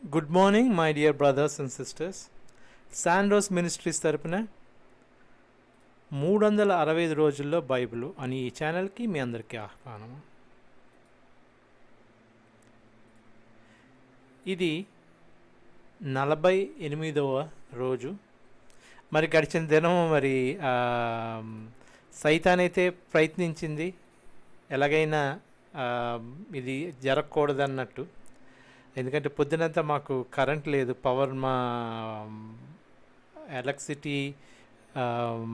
Good morning my dear brothers and sisters. Sandros Ministries తరపున 365 రోజుల్లో Bible అని ఈ ఛానల్కి మీ అందరికీ ఆహ్వానం. ఇది 48వ రోజు. మరి గడిచిన దినం మరి సైతానైతే ప్రయత్నించింది ఎలాగైనా ఇది జరగకూడదన్నట్టు. ఎందుకంటే పొద్దునంతా మాకు కరెంట్ లేదు, పవర్ మా ఎలక్ట్రిసిటీ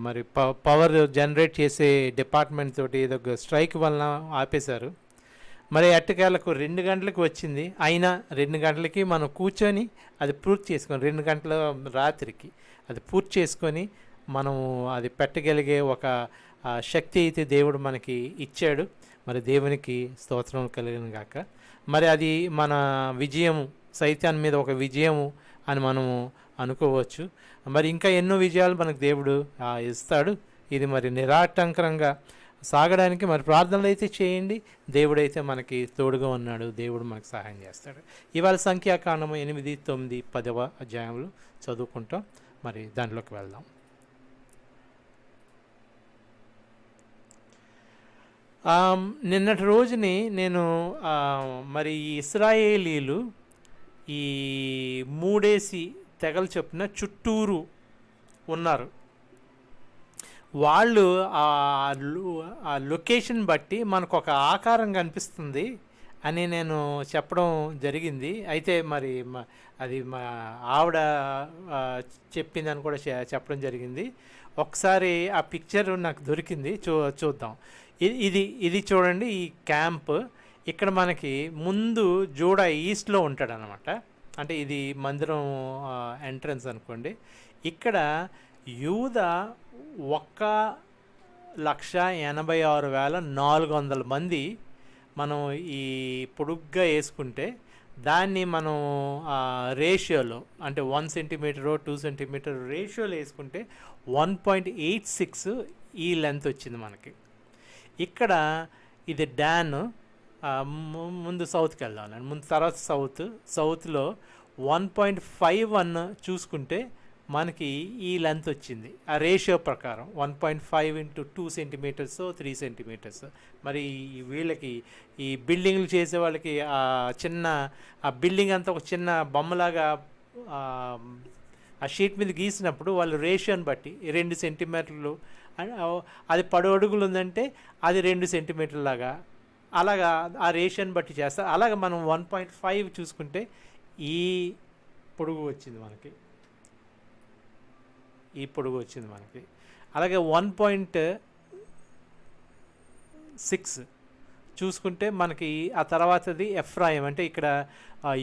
మరి పవర్ జనరేట్ చేసే డిపార్ట్మెంట్ తోటి ఏదో స్ట్రైక్ వలన ఆపేశారు. మరి ఎట్టకేలకు 2 గంటలకు వచ్చింది. అయినా 2 గంటలకి మనం కూర్చొని అది పూర్తి చేసుకొని 2 గంటల రాత్రికి అది పూర్తి చేసుకొని మనం అది పెట్టగలిగే ఒక శక్తి అయితే దేవుడు మనకి ఇచ్చాడు. మరి దేవునికి స్తోత్రం కలిగిన గాక. మరి అది మన విజయం, సైతాన్ మీద ఒక విజయము అని మనము అనుకోవచ్చు. మరి ఇంకా ఎన్నో విజయాలు మనకు దేవుడు ఇస్తాడు. ఇది మరి నిరాటంకరంగా సాగడానికి మరి ప్రార్థనలు అయితే చేయండి. దేవుడైతే మనకి తోడుగా ఉన్నాడు, దేవుడు మనకు సహాయం చేస్తాడు. ఇవాళ సంఖ్యాకాండము 8, 9, 10వ అధ్యాయములు చదువుకుంటాం. మరి దాంట్లోకి వెళ్దాం. నిన్నటి రోజుని నేను మరి ఈ ఇశ్రాయేలీలు ఈ 3 తెగలు చొప్పున చుట్టూరు ఉన్నారు. వాళ్ళు ఆ లొకేషన్ బట్టి మనకు ఒక ఆకారం కనిపిస్తుంది అని నేను చెప్పడం జరిగింది. అయితే మరి అది మా ఆవిడ చెప్పిందని కూడా చెప్పడం జరిగింది. ఒకసారి ఆ పిక్చర్ నాకు దొరికింది, చూద్దాం. ఇది చూడండి, ఈ క్యాంప్ ఇక్కడ మనకి ముందు జూడ ఈస్ట్లో ఉంటాడనమాట. అంటే ఇది మందిరం ఎంట్రన్స్ అనుకోండి. ఇక్కడ యూద 1,86,400 మంది మనం ఈ పొడుగ్గా వేసుకుంటే దాన్ని మనం రేషియోలో అంటే 1 సెంటీమీటర్ 2 సెంటీమీటర్ రేషియోలో వేసుకుంటే 1.86 ఈ లెంత్ వచ్చింది మనకి. ఇక్కడ ఇది డాన్. ముందు సౌత్కి వెళ్దాం, ముందు తర్వాత సౌత్లో 1.51 చూసుకుంటే మనకి ఈ లెంత్ వచ్చింది. ఆ రేషియో ప్రకారం 1.5 × 2 సెంటీమీటర్స్ 3 సెంటీమీటర్స్. మరి వీళ్ళకి ఈ బిల్డింగ్లు చేసే వాళ్ళకి చిన్న ఆ బిల్డింగ్ అంతా ఒక చిన్న బొమ్మలాగా ఆ షీట్ మీద గీసినప్పుడు వాళ్ళు రేషియోని బట్టి 2 సెంటీమీటర్లు, అది 10 అడుగులు ఉందంటే అది 2 సెంటీమీటర్ల లాగా అలాగా ఆ రేషియోని బట్టి చేస్తారు. అలాగే మనం 1.5 చూసుకుంటే ఈ పొడుగు వచ్చింది మనకి, ఈ పొడుగు వచ్చింది మనకి. అలాగే 1.6 చూసుకుంటే మనకి ఆ తర్వాతది ఎఫ్రాయిం. అంటే ఇక్కడ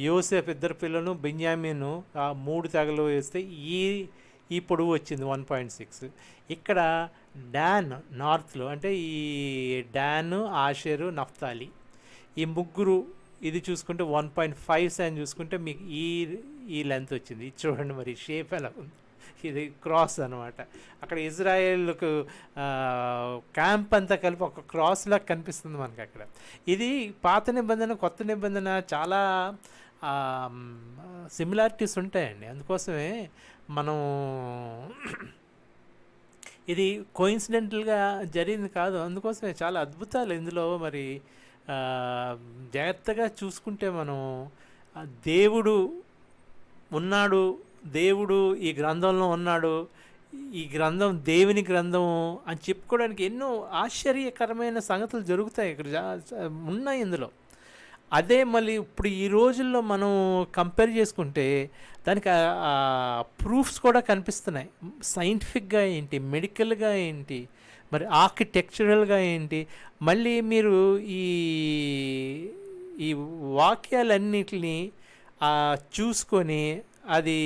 యోసేఫ్ 2 పిల్లలు, బెన్యామీను 3 తెగలు వేస్తే ఈ పొడవు వచ్చింది 1.6. ఇక్కడ డాన్ నార్త్లో అంటే ఈ డాన్, ఆషేరు, నఫ్తాలి ఈ ముగ్గురు ఇది చూసుకుంటే 1.5 అని చూసుకుంటే మీకు ఈ లెంత్ వచ్చింది. ఇది చూడండి మరి షేప్ ఎలా ఉంది. ఇది క్రాస్ అనమాట. అక్కడ ఇజ్రాయేల్కు క్యాంప్ అంతా కలిపి ఒక క్రాస్లా కనిపిస్తుంది మనకి అక్కడ. ఇది పాత నిబంధన కొత్త నిబంధన చాలా సిమిలారిటీస్ ఉంటాయండి. అందుకోసమే మనం ఇది కోయిన్సిడెంటల్గా జరిగింది కాదు. అందుకోసమే చాలా అద్భుతాలు ఇందులో. మరి జాగ్రత్తగా చూసుకుంటే మనం దేవుడు ఉన్నాడు, దేవుడు ఈ గ్రంథంలో ఉన్నాడు, ఈ గ్రంథం దేవుని గ్రంథం అని చెప్పుకోవడానికి ఎన్నో ఆశ్చర్యకరమైన సంగతులు జరుగుతాయి, ఇక్కడ ఉన్నాయి ఇందులో. అదే మళ్ళీ ఇప్పుడు ఈ రోజుల్లో మనం కంపేర్ చేసుకుంటే దానికి ప్రూఫ్స్ కూడా కనిపిస్తున్నాయి. సైంటిఫిక్గా ఏంటి, మెడికల్గా ఏంటి, మరి ఆర్కిటెక్చరల్గా ఏంటి. మళ్ళీ మీరు ఈ వాక్యాలన్నిటిని చూసుకొని అది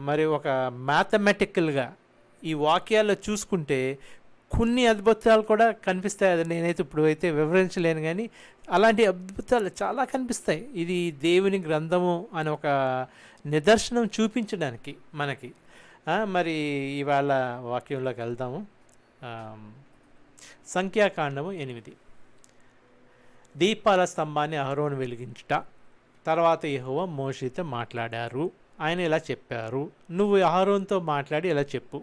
మరి ఒక మ్యాథమెటికల్గా ఈ వాక్యాల్లో చూసుకుంటే కొన్ని అద్భుతాలు కూడా కనిపిస్తాయి. అది నేనైతే ఇప్పుడు అయితే వివరించలేను, కానీ అలాంటి అద్భుతాలు చాలా కనిపిస్తాయి. ఇది దేవుని గ్రంథము అని ఒక నిదర్శనం చూపించడానికి మనకి. మరి ఇవాళ వాక్యంలోకి వెళ్దాము. సంఖ్యాకాండము 8. దీపాల స్తంభాన్ని అహరోను వెలిగించుట. తర్వాత యెహోవా మోషేతో మాట్లాడారు. ఆయన ఇలా చెప్పారు, నువ్వు అహరోనుతో మాట్లాడి ఇలా చెప్పు,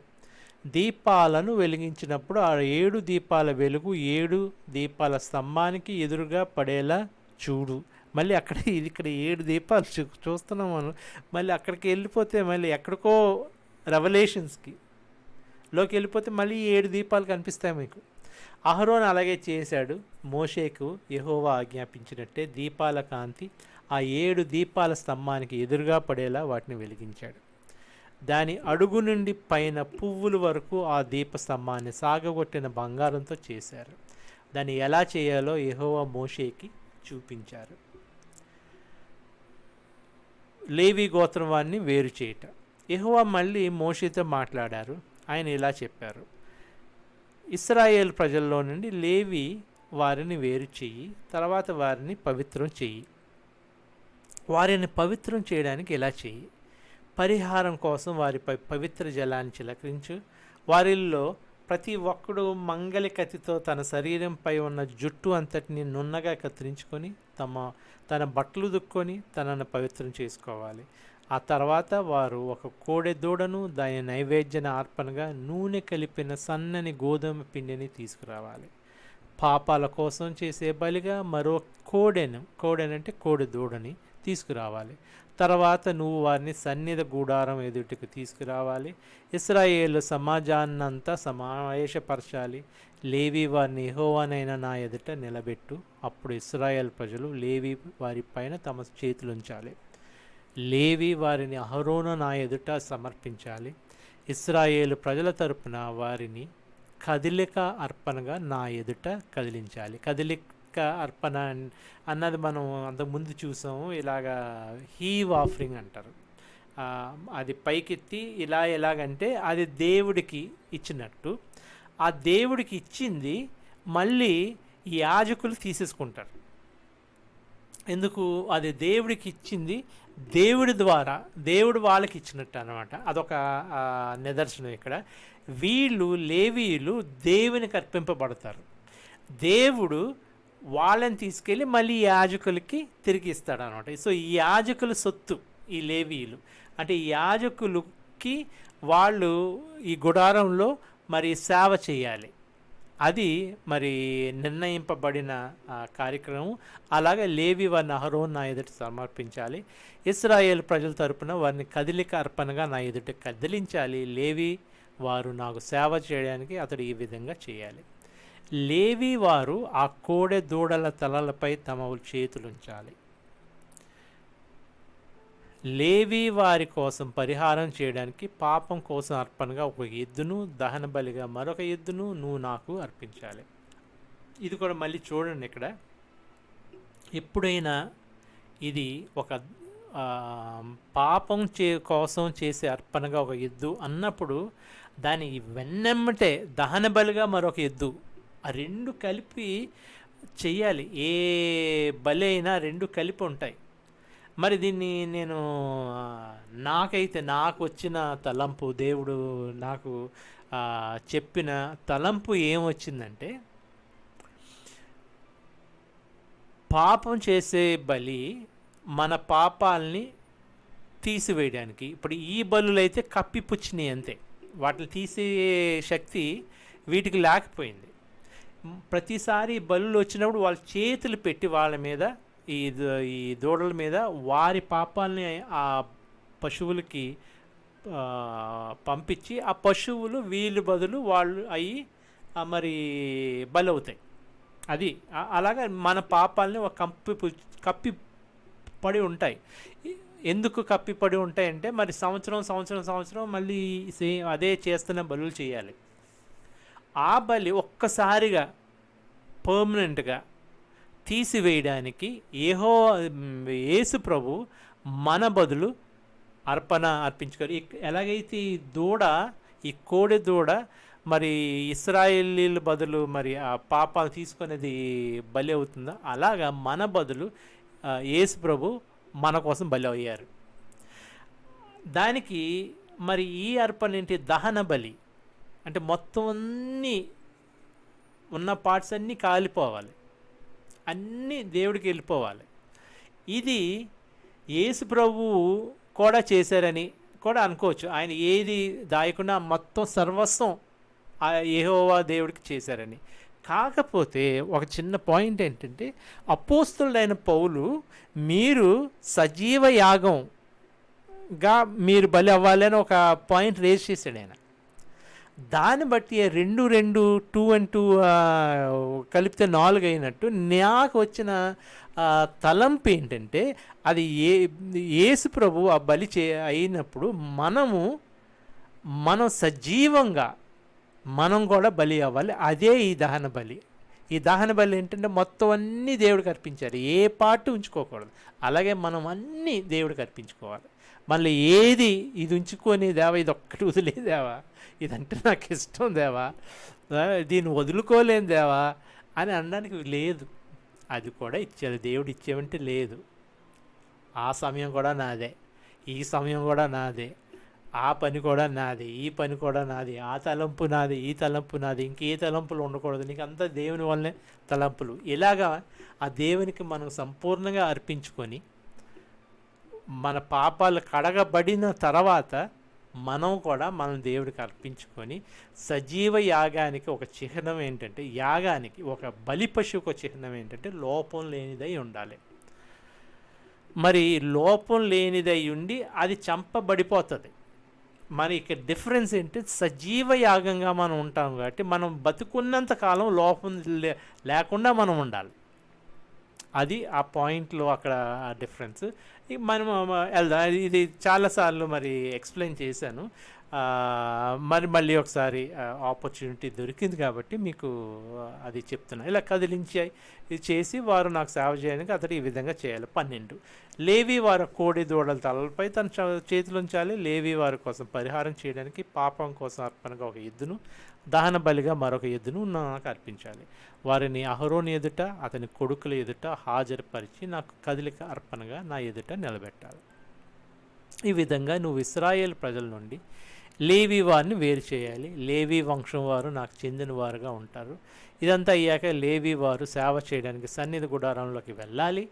దీపాలను వెలిగించినప్పుడు ఆ 7 దీపాల వెలుగు 7 దీపాల స్తంభానికి ఎదురుగా పడేలా చూడు. మళ్ళీ అక్కడ ఇక్కడ 7 దీపాలు చూస్తున్నాం మనం. మళ్ళీ అక్కడికి వెళ్ళిపోతే మళ్ళీ ఎక్కడికో రెవల్యూషన్స్కి లోకి వెళ్ళిపోతే మళ్ళీ 7 దీపాలు కనిపిస్తాయి మీకు. అహరోను అలాగే చేశాడు. మోషేకు యెహోవా ఆజ్ఞాపించినట్టే దీపాల కాంతి ఆ 7 దీపాల స్తంభానికి ఎదురుగా పడేలా వాటిని వెలిగించాడు. దాని అడుగు నుండి పైన పువ్వుల వరకు ఆ దీపస్తంభాన్ని సాగగొట్టిన బంగారంతో చేశారు. దాన్ని ఎలా చేయాలో యెహోవా మోషేకి చూపించారు. లేవి గోత్రం వారిని వేరు చేయట. యెహోవా మళ్ళీ మోషేతో మాట్లాడారు. ఆయన ఇలా చెప్పారు, ఇశ్రాయేల్ ప్రజల్లో నుండి లేవి వారిని వేరు చెయ్యి, తర్వాత వారిని పవిత్రం చెయ్యి. వారిని పవిత్రం చేయడానికి ఇలా చెయ్యి, పరిహారం కోసం వారిపై పవిత్ర జలాన్ని చిలకరించు. వారిల్లో ప్రతి ఒక్కడు మంగలి కత్తితో తన శరీరంపై ఉన్న జుట్టు అంతటిని నున్నగా కత్తిరించుకొని తన బట్టలు దుక్కొని తనను పవిత్రం చేసుకోవాలి. ఆ తర్వాత వారు ఒక కోడె దూడను దాని నైవేద్య అర్పణగా నూనె కలిపిన సన్నని గోధుమ పిండిని తీసుకురావాలి. పాపాల కోసం చేసే బలిగా మరో కోడెనంటే కోడె దూడని తీసుకురావాలి. తర్వాత నువ్వు వారిని సన్నిధి గుడారం ఎదుటికి తీసుకురావాలి. ఇశ్రాయేలు సమాజాన్నంతా సమావేశపరచాలి. లేవి వారిని యెహోవానైన నా ఎదుట నిలబెట్టు. అప్పుడు ఇశ్రాయేల్ ప్రజలు లేవి వారి పైన తమ చేతులుంచాలి. లేవి వారిని అహరోను నా ఎదుట సమర్పించాలి. ఇశ్రాయేలు ప్రజల తరపున వారిని కదలిక అర్పణగా నా ఎదుట కదిలించాలి. కదలిక అర్పణ అన్నది మనం అంతకుముందు చూసాము. ఇలాగా హీవ్ ఆఫరింగ్ అంటారు. అది పైకెత్తి ఎలాగంటే అది దేవుడికి ఇచ్చినట్టు. ఆ దేవుడికి ఇచ్చింది మళ్ళీ యాజకులు తీసేసుకుంటారు. ఎందుకు? అది దేవుడికి ఇచ్చింది దేవుడి ద్వారా, దేవుడు వాళ్ళకి ఇచ్చినట్టు అనమాట. అదొక నిదర్శనం. ఇక్కడ లేవీయులు దేవునికి అర్పింపబడతారు. దేవుడు వాళ్ళని తీసుకెళ్ళి మళ్ళీ యాజకులకి తిరిగి ఇస్తాడు అనమాట. సో ఈ యాజకుల సొత్తు ఈ లేవీయులు. అంటే ఈ యాజకులకి వాళ్ళు ఈ గుడారంలో మరి సేవ చేయాలి. అది మరి నిర్ణయింపబడిన కార్యక్రమం. అలాగే లేవి వారిని అహరోను నా ఎదుట సమర్పించాలి. ఇశ్రాయేల్ ప్రజల తరపున వారిని కదలిక అర్పణగా నా ఎదుట కదిలించాలి. లేవి వారు నాకు సేవ చేయడానికి అతడు ఈ విధంగా చేయాలి. లేవి వారు ఆ కోడె దూడల తలలపై తమ చేతులుంచాలి. లేవి వారి కోసం పరిహారం చేయడానికి పాపం కోసం అర్పణగా ఒక ఎద్దును, దహన బలిగా మరొక ఎద్దును నువ్వు నాకు అర్పించాలి. ఇది కూడా మళ్ళీ చూడండి. ఇక్కడ ఎప్పుడైనా ఇది ఒక పాపం కోసం చేసే అర్పణగా ఒక ఎద్దు అన్నప్పుడు దాని వెన్నెమ్మటే దహన బలిగా మరొక ఎద్దు, ఆ 2 కలిపి చెయ్యాలి. ఏ బలి అయినా 2 కలిపి ఉంటాయి. మరి దీన్ని నాకు వచ్చిన తలంపు, దేవుడు నాకు చెప్పిన తలంపు ఏమొచ్చిందంటే, పాపం చేసే బలి మన పాపాలని తీసివేయడానికి. ఇప్పుడు ఈ బలులైతే కప్పిపుచ్చినాయి అంతే, వాటిని తీసే శక్తి వీటికి లేకపోయింది. ప్రతిసారి బలులు వచ్చినప్పుడు వాళ్ళ చేతులు పెట్టి వాళ్ళ మీద ఈ దూడల మీద వారి పాపాలని ఆ పశువులకి పంపించి ఆ పశువులు వీళ్ళు బదులు వాళ్ళు అయ్యి మరి బలి అవుతాయి. అది అలాగా మన పాపాలని ఒక కప్పి పడి ఉంటాయి. ఎందుకు కప్పిపడి ఉంటాయంటే మరి సంవత్సరం మళ్ళీ అదే చేస్తున్న బలులు చేయాలి. ఆ బలి ఒక్కసారిగా పర్మనెంట్గా తీసివేయడానికి యేసు ప్రభు మన బదులు అర్పించుకోరు. ఎలాగైతే ఈ కోడె దూడ మరి ఇశ్రాయేలీల బదులు మరి ఆ పాపాలు తీసుకునేది బలి అవుతుందో, అలాగా మన బదులు యేసు ప్రభు మన కోసం బలి అయ్యారు. దానికి మరి ఈ అర్పణ ఏంటి? దహన బలి. అంటే మొత్తం అన్నీ ఉన్న పార్ట్స్ అన్నీ కాలిపోవాలి, అన్నీ దేవుడికి వెళ్ళిపోవాలి. ఇది యేసు ప్రభువు కూడా చేశారని కూడా అనుకోవచ్చు. ఆయన ఏది దాయకుండా మొత్తం సర్వస్వం ఆ యెహోవా దేవుడికి చేశారని. కాకపోతే ఒక చిన్న పాయింట్ ఏంటంటే, అపోస్తలుడైన పౌలు మీరు సజీవ యాగంగా మీరు బలి అవ్వాలి అని ఒక పాయింట్ రేజ్ చేశాడు ఆయన. దాన్ని బట్టి 2, 2, 2 and 2 కలిపితే 4 అయినట్టు నాకు వచ్చిన తలంపు ఏంటంటే, అది యేసు ప్రభు ఆ బలి అయినప్పుడు మనం సజీవంగా మనం కూడా బలి అవ్వాలి. అదే ఈ దహన బలి. ఈ దహన బలి ఏంటంటే మొత్తం అన్నీ దేవుడికి అర్పించాలి, ఏ పార్ట్ ఉంచుకోకూడదు. అలాగే మనం అన్నీ దేవుడికి అర్పించుకోవాలి. మళ్ళీ ఏది ఇది ఉంచుకొని దేవా ఇది ఒక్కటి వదిలేదేవా, ఇదంటే నాకు ఇష్టం దేవా, దీన్ని వదులుకోలేను దేవా అని అనడానికి లేదు. అది కూడా ఇచ్చేది దేవుడు, ఇచ్చేవంటే లేదు. ఆ సమయం కూడా నాదే, ఈ సమయం కూడా నాదే, ఆ పని కూడా నాది, ఈ పని కూడా నాది, ఆ తలంపు నాది, ఈ తలంపు నాది, ఇంకే తలంపులు ఉండకూడదు, నీకు అంతా దేవుని వల్లనే తలంపులు. ఇలాగా ఆ దేవునికి మనం సంపూర్ణంగా అర్పించుకొని మన పాపాలు కడగబడిన తర్వాత మనం కూడా మనం దేవుడికి అర్పించుకొని సజీవ యాగానికి ఒక చిహ్నం ఏంటంటే, యాగానికి ఒక బలి పశువుకు చిహ్నం ఏంటంటే లోపం లేనిదై ఉండాలి. మరి లోపం లేనిదై ఉండి అది చంపబడిపోతుంది. మరి ఇక్కడ డిఫరెన్స్ ఏంటి, సజీవ యాగంగా మనం ఉంటాం కాబట్టి మనం బతుకున్నంత కాలం లోపం లేకుండా మనం ఉండాలి. అది ఆ పాయింట్లో అక్కడ ఆ డిఫరెన్స్. మనం వెళ్దాం. ఇది చాలాసార్లు మరి ఎక్స్ప్లెయిన్ చేశాను. మరి మళ్ళీ ఒకసారి ఆపర్చునిటీ దొరికింది కాబట్టి మీకు అది చెప్తున్నా. ఇలా కదిలించాయి ఇది చేసి వారు నాకు సేవ చేయడానికి అతడు ఈ విధంగా చేయాలి. 12 లేవి వారి కోడి దూడల తలలపై తన చేతులు ఉంచాలి. లేవి వారి కోసం పరిహారం చేయడానికి పాపం కోసం అర్పణగా ఒక ఎద్దును, దహన బలిగా మరొక ఎద్దును నాకు అర్పించాలి. వారిని అహరోను ఎదుట అతని కొడుకుల ఎదుట హాజరుపరిచి నాకు కదలిక అర్పణగా నా ఎదుట నిలబెట్టాలి. ఈ విధంగా నువ్వు ఇశ్రాయేలు ప్రజల నుండి లేవి వారిని వేరు చేయాలి. లేవి వంశం వారు నాకు చెందిన వారుగా ఉంటారు. ఇదంతా అయ్యాక లేవి వారు సేవ చేయడానికి సన్నిధి గుడారంలోకి వెళ్ళాలి.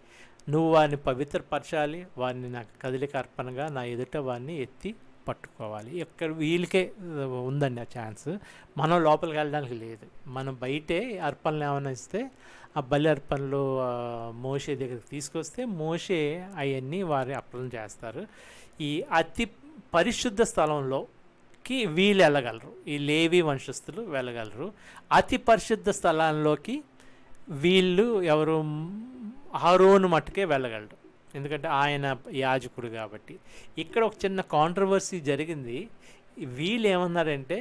నువ్వు వారిని పవిత్రపరచాలి. వారిని నాకు కదలిక అర్పణగా నా ఎదుట వారిని ఎత్తి పట్టుకోవాలి. ఎక్కడ వీళ్ళకే ఉందండి ఆ ఛాన్స్, మనం లోపలికి వెళ్ళడానికి లేదు. మనం బయటే అర్పణలు ఏమైనా ఇస్తే ఆ బలి అర్పణలు మోషే దగ్గరికి తీసుకొస్తే మోషే అవన్నీ వారి అర్పణ చేస్తారు. ఈ అతి పరిశుద్ధ స్థలంలోకి వీళ్ళు వెళ్ళగలరు, ఈ లేవి వంశస్థులు వెళ్ళగలరు. అతి పరిశుద్ధ స్థలాల్లోకి వీళ్ళు ఎవరు, అహరోను మట్టుకే వెళ్ళగలరు, ఎందుకంటే ఆయన యాజకుడు కాబట్టి. ఇక్కడ ఒక చిన్న కాంట్రవర్సీ జరిగింది. వీళ్ళు ఏమన్నారంటే,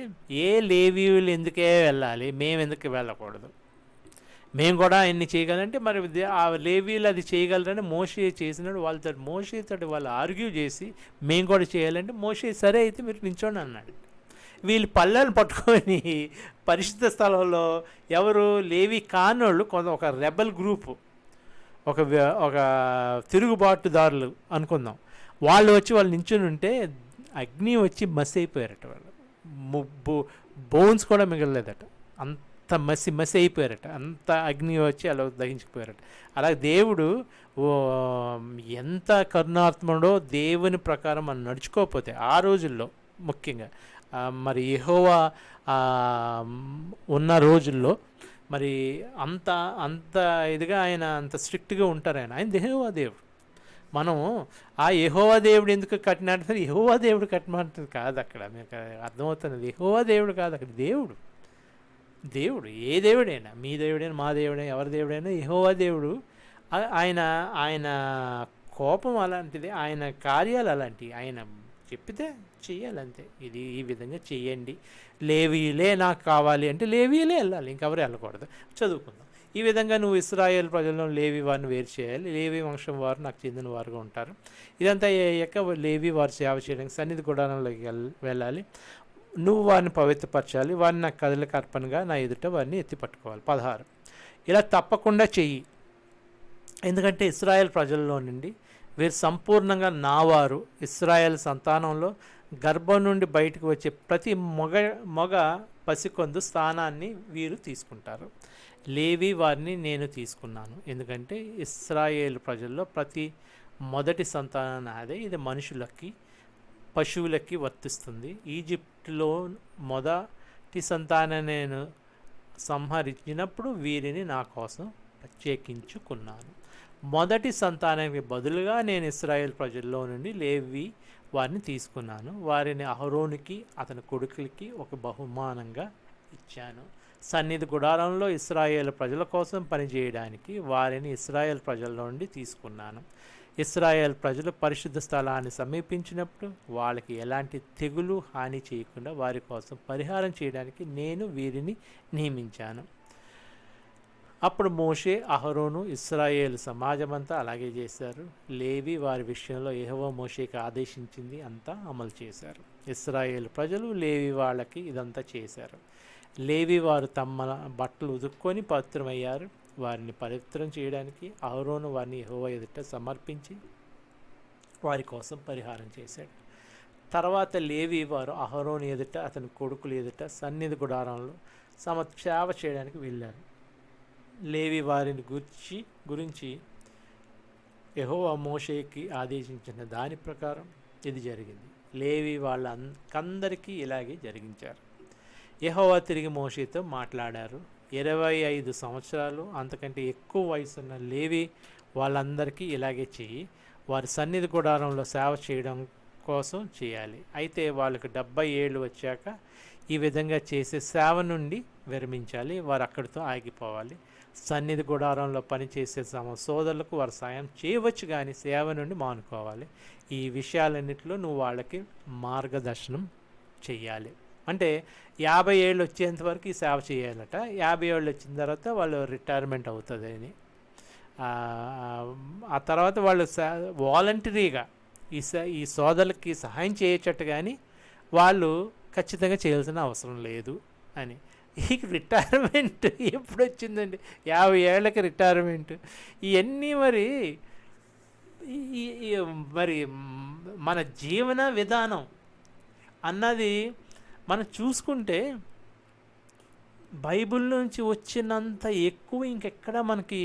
ఏ లేవీయులు ఎందుకే వెళ్ళాలి, మేము ఎందుకు వెళ్ళకూడదు, మేము కూడా ఆయన్ని చేయగలంటే మరి ఆ లేవీలు అది చేయగలరని మోషే చేసినాడు. మోషేతో వాళ్ళు ఆర్గ్యూ చేసి మేము కూడా చేయాలంటే మోషే సరే అయితే మీరు నించోండి అన్నాడు. వీళ్ళు పళ్ళను పట్టుకొని పరిశుద్ధ స్థలంలో ఎవరు లేవి కానోళ్ళు కొంత ఒక రెబల్ గ్రూపు, ఒక తిరుగుబాటుదారులు అనుకుందాం, వాళ్ళు వచ్చి వాళ్ళు నించుని ఉంటే అగ్ని వచ్చి మసి అయిపోయారట. వాళ్ళు బోన్స్ కూడా మిగలలేదట, అంత మసి అయిపోయారట. అంత అగ్ని వచ్చి అలా దహించిపోయారట. అలాగే దేవుడు ఎంత కరుణాత్ముడో, దేవుని ప్రకారం మనం నడుచుకోకపోతే ఆ రోజుల్లో ముఖ్యంగా మరి యెహోవా ఉన్న రోజుల్లో మరి అంత ఇదిగా ఆయన అంత స్ట్రిక్ట్గా ఉంటారు. ఆయన యెహోవా దేవుడు. మనం ఆ యెహోవా దేవుడు ఎందుకు కట్టినట్టు, యెహోవా దేవుడు కట్టినట్టు కాదు. అక్కడ మీకు అర్థమవుతున్నది, యెహోవా దేవుడు కాదు, అక్కడ దేవుడు ఏ దేవుడైనా, మీ దేవుడైనా మా దేవుడైనా ఎవరి దేవుడైనా యెహోవా దేవుడు. ఆయన కోపం అలాంటిది, ఆయన కార్యాలు అలాంటివి. ఆయన చెప్పితే చెయ్యాలంతే. ఇది ఈ విధంగా చెయ్యండి, లేవీలే నాకు కావాలి అంటే లేవీలే వెళ్ళాలి, ఇంకెవరు వెళ్ళకూడదు. చదువుకుందాం. ఈ విధంగా నువ్వు ఇశ్రాయేలు ప్రజలను లేవి వారిని వేరు చేయాలి. లేవి వంశం వారు నాకు చెందిన వారుగా ఉంటారు. ఇదంతా అయ్యాక లేవి వారు సేవ చేయడానికి సన్నిధి గుడారంలోకి వెళ్ళాలి. నువ్వు వారిని పవిత్రపరచాలి. వారిని నాకు కదలిక అర్పణగా నా ఎదుట వారిని ఎత్తి పట్టుకోవాలి. 16 ఇలా తప్పకుండా చెయ్యి, ఎందుకంటే ఇశ్రాయేల్ ప్రజల్లో నుండి వీరు సంపూర్ణంగా నావారు. ఇశ్రాయేల్ సంతానంలో గర్భం నుండి బయటకు వచ్చే ప్రతి మగ పసికొందు స్థానాన్ని వీరు తీసుకుంటారు. లేవి వారిని నేను తీసుకున్నాను, ఎందుకంటే ఇశ్రాయేలు ప్రజల్లో ప్రతి మొదటి సంతానం నాదే. ఇది మనుషులకి పశువులకి వర్తిస్తుంది. ఈజిప్టులో మొదటి సంతానం నేను సంహరించినప్పుడు వీరిని నా కోసం ప్రత్యేకించుకున్నాను. మొదటి సంతానానికి బదులుగా నేను ఇశ్రాయేల్ ప్రజల్లో నుండి లేవి వారిని తీసుకున్నాను. వారిని అహరోనుకి అతని కొడుకులకి ఒక బహుమానంగా ఇచ్చాను. సన్నిధి గుడారంలో ఇశ్రాయేల్ ప్రజల కోసం పనిచేయడానికి వారిని ఇశ్రాయేల్ ప్రజల నుండి తీసుకున్నాను. ఇశ్రాయేల్ ప్రజలు పరిశుద్ధ స్థలాన్ని సమీపించినప్పుడు వాళ్ళకి ఎలాంటి తెగులు హాని చేయకుండా వారి కోసం పరిహారం చేయడానికి నేను వీరిని నియమించాను. అప్పుడు మోషే, అహరోను, ఇశ్రాయేలు సమాజమంతా అలాగే చేశారు. లేవి వారి విషయంలో యెహోవా మోషేకి ఆదేశించింది అంతా అమలు చేశారు. ఇశ్రాయేలు ప్రజలు లేవి వాళ్ళకి ఇదంతా చేశారు. లేవి వారు తమ బట్టలు ఉదుక్కొని పవిత్రమయ్యారు. వారిని పవిత్రం చేయడానికి అహరోను వారిని యెహోవా ఎదుట సమర్పించి వారి కోసం పరిహారం చేశాడు. తర్వాత లేవి వారు అహరోను ఎదుట అతని కొడుకుల ఎదుట సన్నిధి గుడారంలో సేవ చేయడానికి వెళ్ళారు. లేవి వారిని గురించి యెహోవా మోషేకి ఆదేశించిన దాని ప్రకారం ఇది జరిగింది. లేవి వాళ్ళందరికీ ఇలాగే జరిగించారు. యెహోవా తిరిగి మోషేతో మాట్లాడారు. 25 సంవత్సరాలు అంతకంటే ఎక్కువ వయసున్న లేవి వాళ్ళందరికీ ఇలాగే చెయ్యి. వారి సన్నిధి గుడారంలో సేవ చేయడం కోసం చేయాలి. అయితే వాళ్ళకి 70 ఏళ్ళు వచ్చాక ఈ విధంగా చేసే సేవ నుండి విరమించాలి. వారు అక్కడితో ఆగిపోవాలి. సన్నిధి గుడారంలో పనిచేసే తమ సోదరులకు వారు సాయం చేయవచ్చు, కానీ సేవ నుండి మానుకోవాలి. ఈ విషయాలన్నింటిలో నువ్వు వాళ్ళకి మార్గదర్శనం చెయ్యాలి. అంటే 50 ఏళ్ళు వచ్చేంత వరకు ఈ సేవ చేయాలట. 50 ఏళ్ళు వచ్చిన తర్వాత వాళ్ళు రిటైర్మెంట్ అవుతుంది అని. ఆ తర్వాత వాళ్ళు వాలంటరీగా ఈ సోదరులకి సహాయం చేయొచ్చట, కానీ వాళ్ళు ఖచ్చితంగా చేయాల్సిన అవసరం లేదు అని. ఈ రిటైర్మెంట్ ఎప్పుడు వచ్చిందండి? 50 ఏళ్ళకి రిటైర్మెంట్. ఇవన్నీ మరి మన జీవన విధానం అన్నది మనం చూసుకుంటే బైబిల్ నుంచి వచ్చినంత ఎక్కువ ఇంకెక్కడ మనకి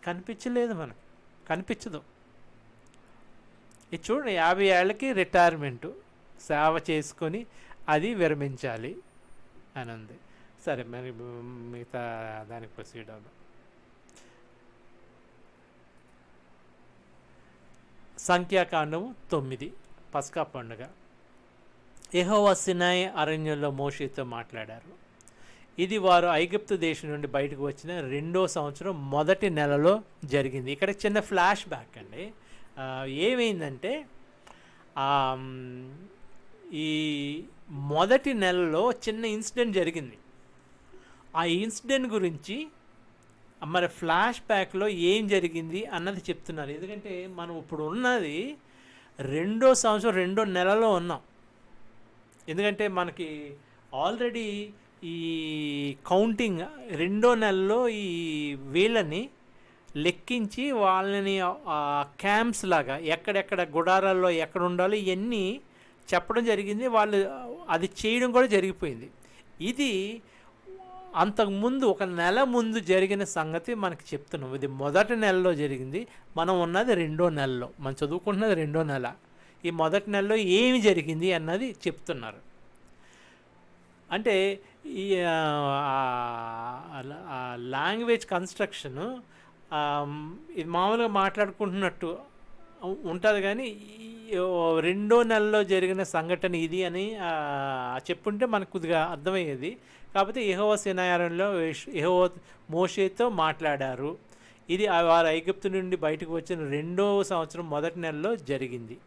కనిపించలేదు, మనకి కనిపించదు. ఇది చూడండి, 50 ఏళ్ళకి రిటైర్మెంటు, సేవ చేసుకొని అది విరమించాలి అని ఉంది. సరే, మరి మిగతా దానికి ప్రొసీడ్ అవుదాం. సంఖ్యాకాండము 9, పస్కా పండుగ. యెహోవా సినాయి అరణ్యంలో మోషేతో మాట్లాడారు. ఇది వారు ఐగుప్తు దేశం నుండి బయటకు వచ్చిన 2వ సంవత్సరం మొదటి నెలలో జరిగింది. ఇక్కడ చిన్న ఫ్లాష్ బ్యాక్ అండి. ఏమైందంటే ఈ మొదటి నెలలో చిన్న ఇన్సిడెంట్ జరిగింది. ఆ ఇన్సిడెంట్ గురించి మరి ఫ్లాష్ బ్యాక్లో ఏం జరిగింది అన్నది చెప్తున్నారు. ఎందుకంటే మనం ఇప్పుడు ఉన్నది 2వ సంవత్సరం 2వ నెలలో ఉన్నాం. ఎందుకంటే మనకి ఆల్రెడీ ఈ కౌంటింగ్ 2వ నెలలో ఈ వీళ్ళని లెక్కించి వాళ్ళని క్యాంప్స్ లాగా ఎక్కడెక్కడ గుడారాల్లో ఎక్కడ ఉండాలో ఇవన్నీ చెప్పడం జరిగింది. వాళ్ళు అది చేయడం కూడా జరిగిపోయింది. ఇది అంతకుముందు 1 నెల ముందు జరిగిన సంగతి మనకి చెప్తున్నాం. ఇది మొదటి నెలలో జరిగింది. మనం ఉన్నది 2వ నెలలో, మనం చదువుకుంటున్నది 2వ నెల. ఈ మొదటి నెలలో ఏమి జరిగింది అన్నది చెప్తున్నారు. అంటే ఈ లాంగ్వేజ్ కన్స్ట్రక్షను ఇది మామూలుగా మాట్లాడుకుంటున్నట్టు ఉంటుంది, కానీ 2వ నెలలో జరిగిన సంఘటన ఇది అని చెప్పుంటే మనకు కొద్దిగా అర్థమయ్యేది. కాకపోతే యెహోవా సినాయారంలో యెహోవా మోషేతో మాట్లాడారు. ఇది వారు ఐగుప్తు నుండి బయటకు వచ్చిన 2వ సంవత్సరం మొదటి నెలలో జరిగింది.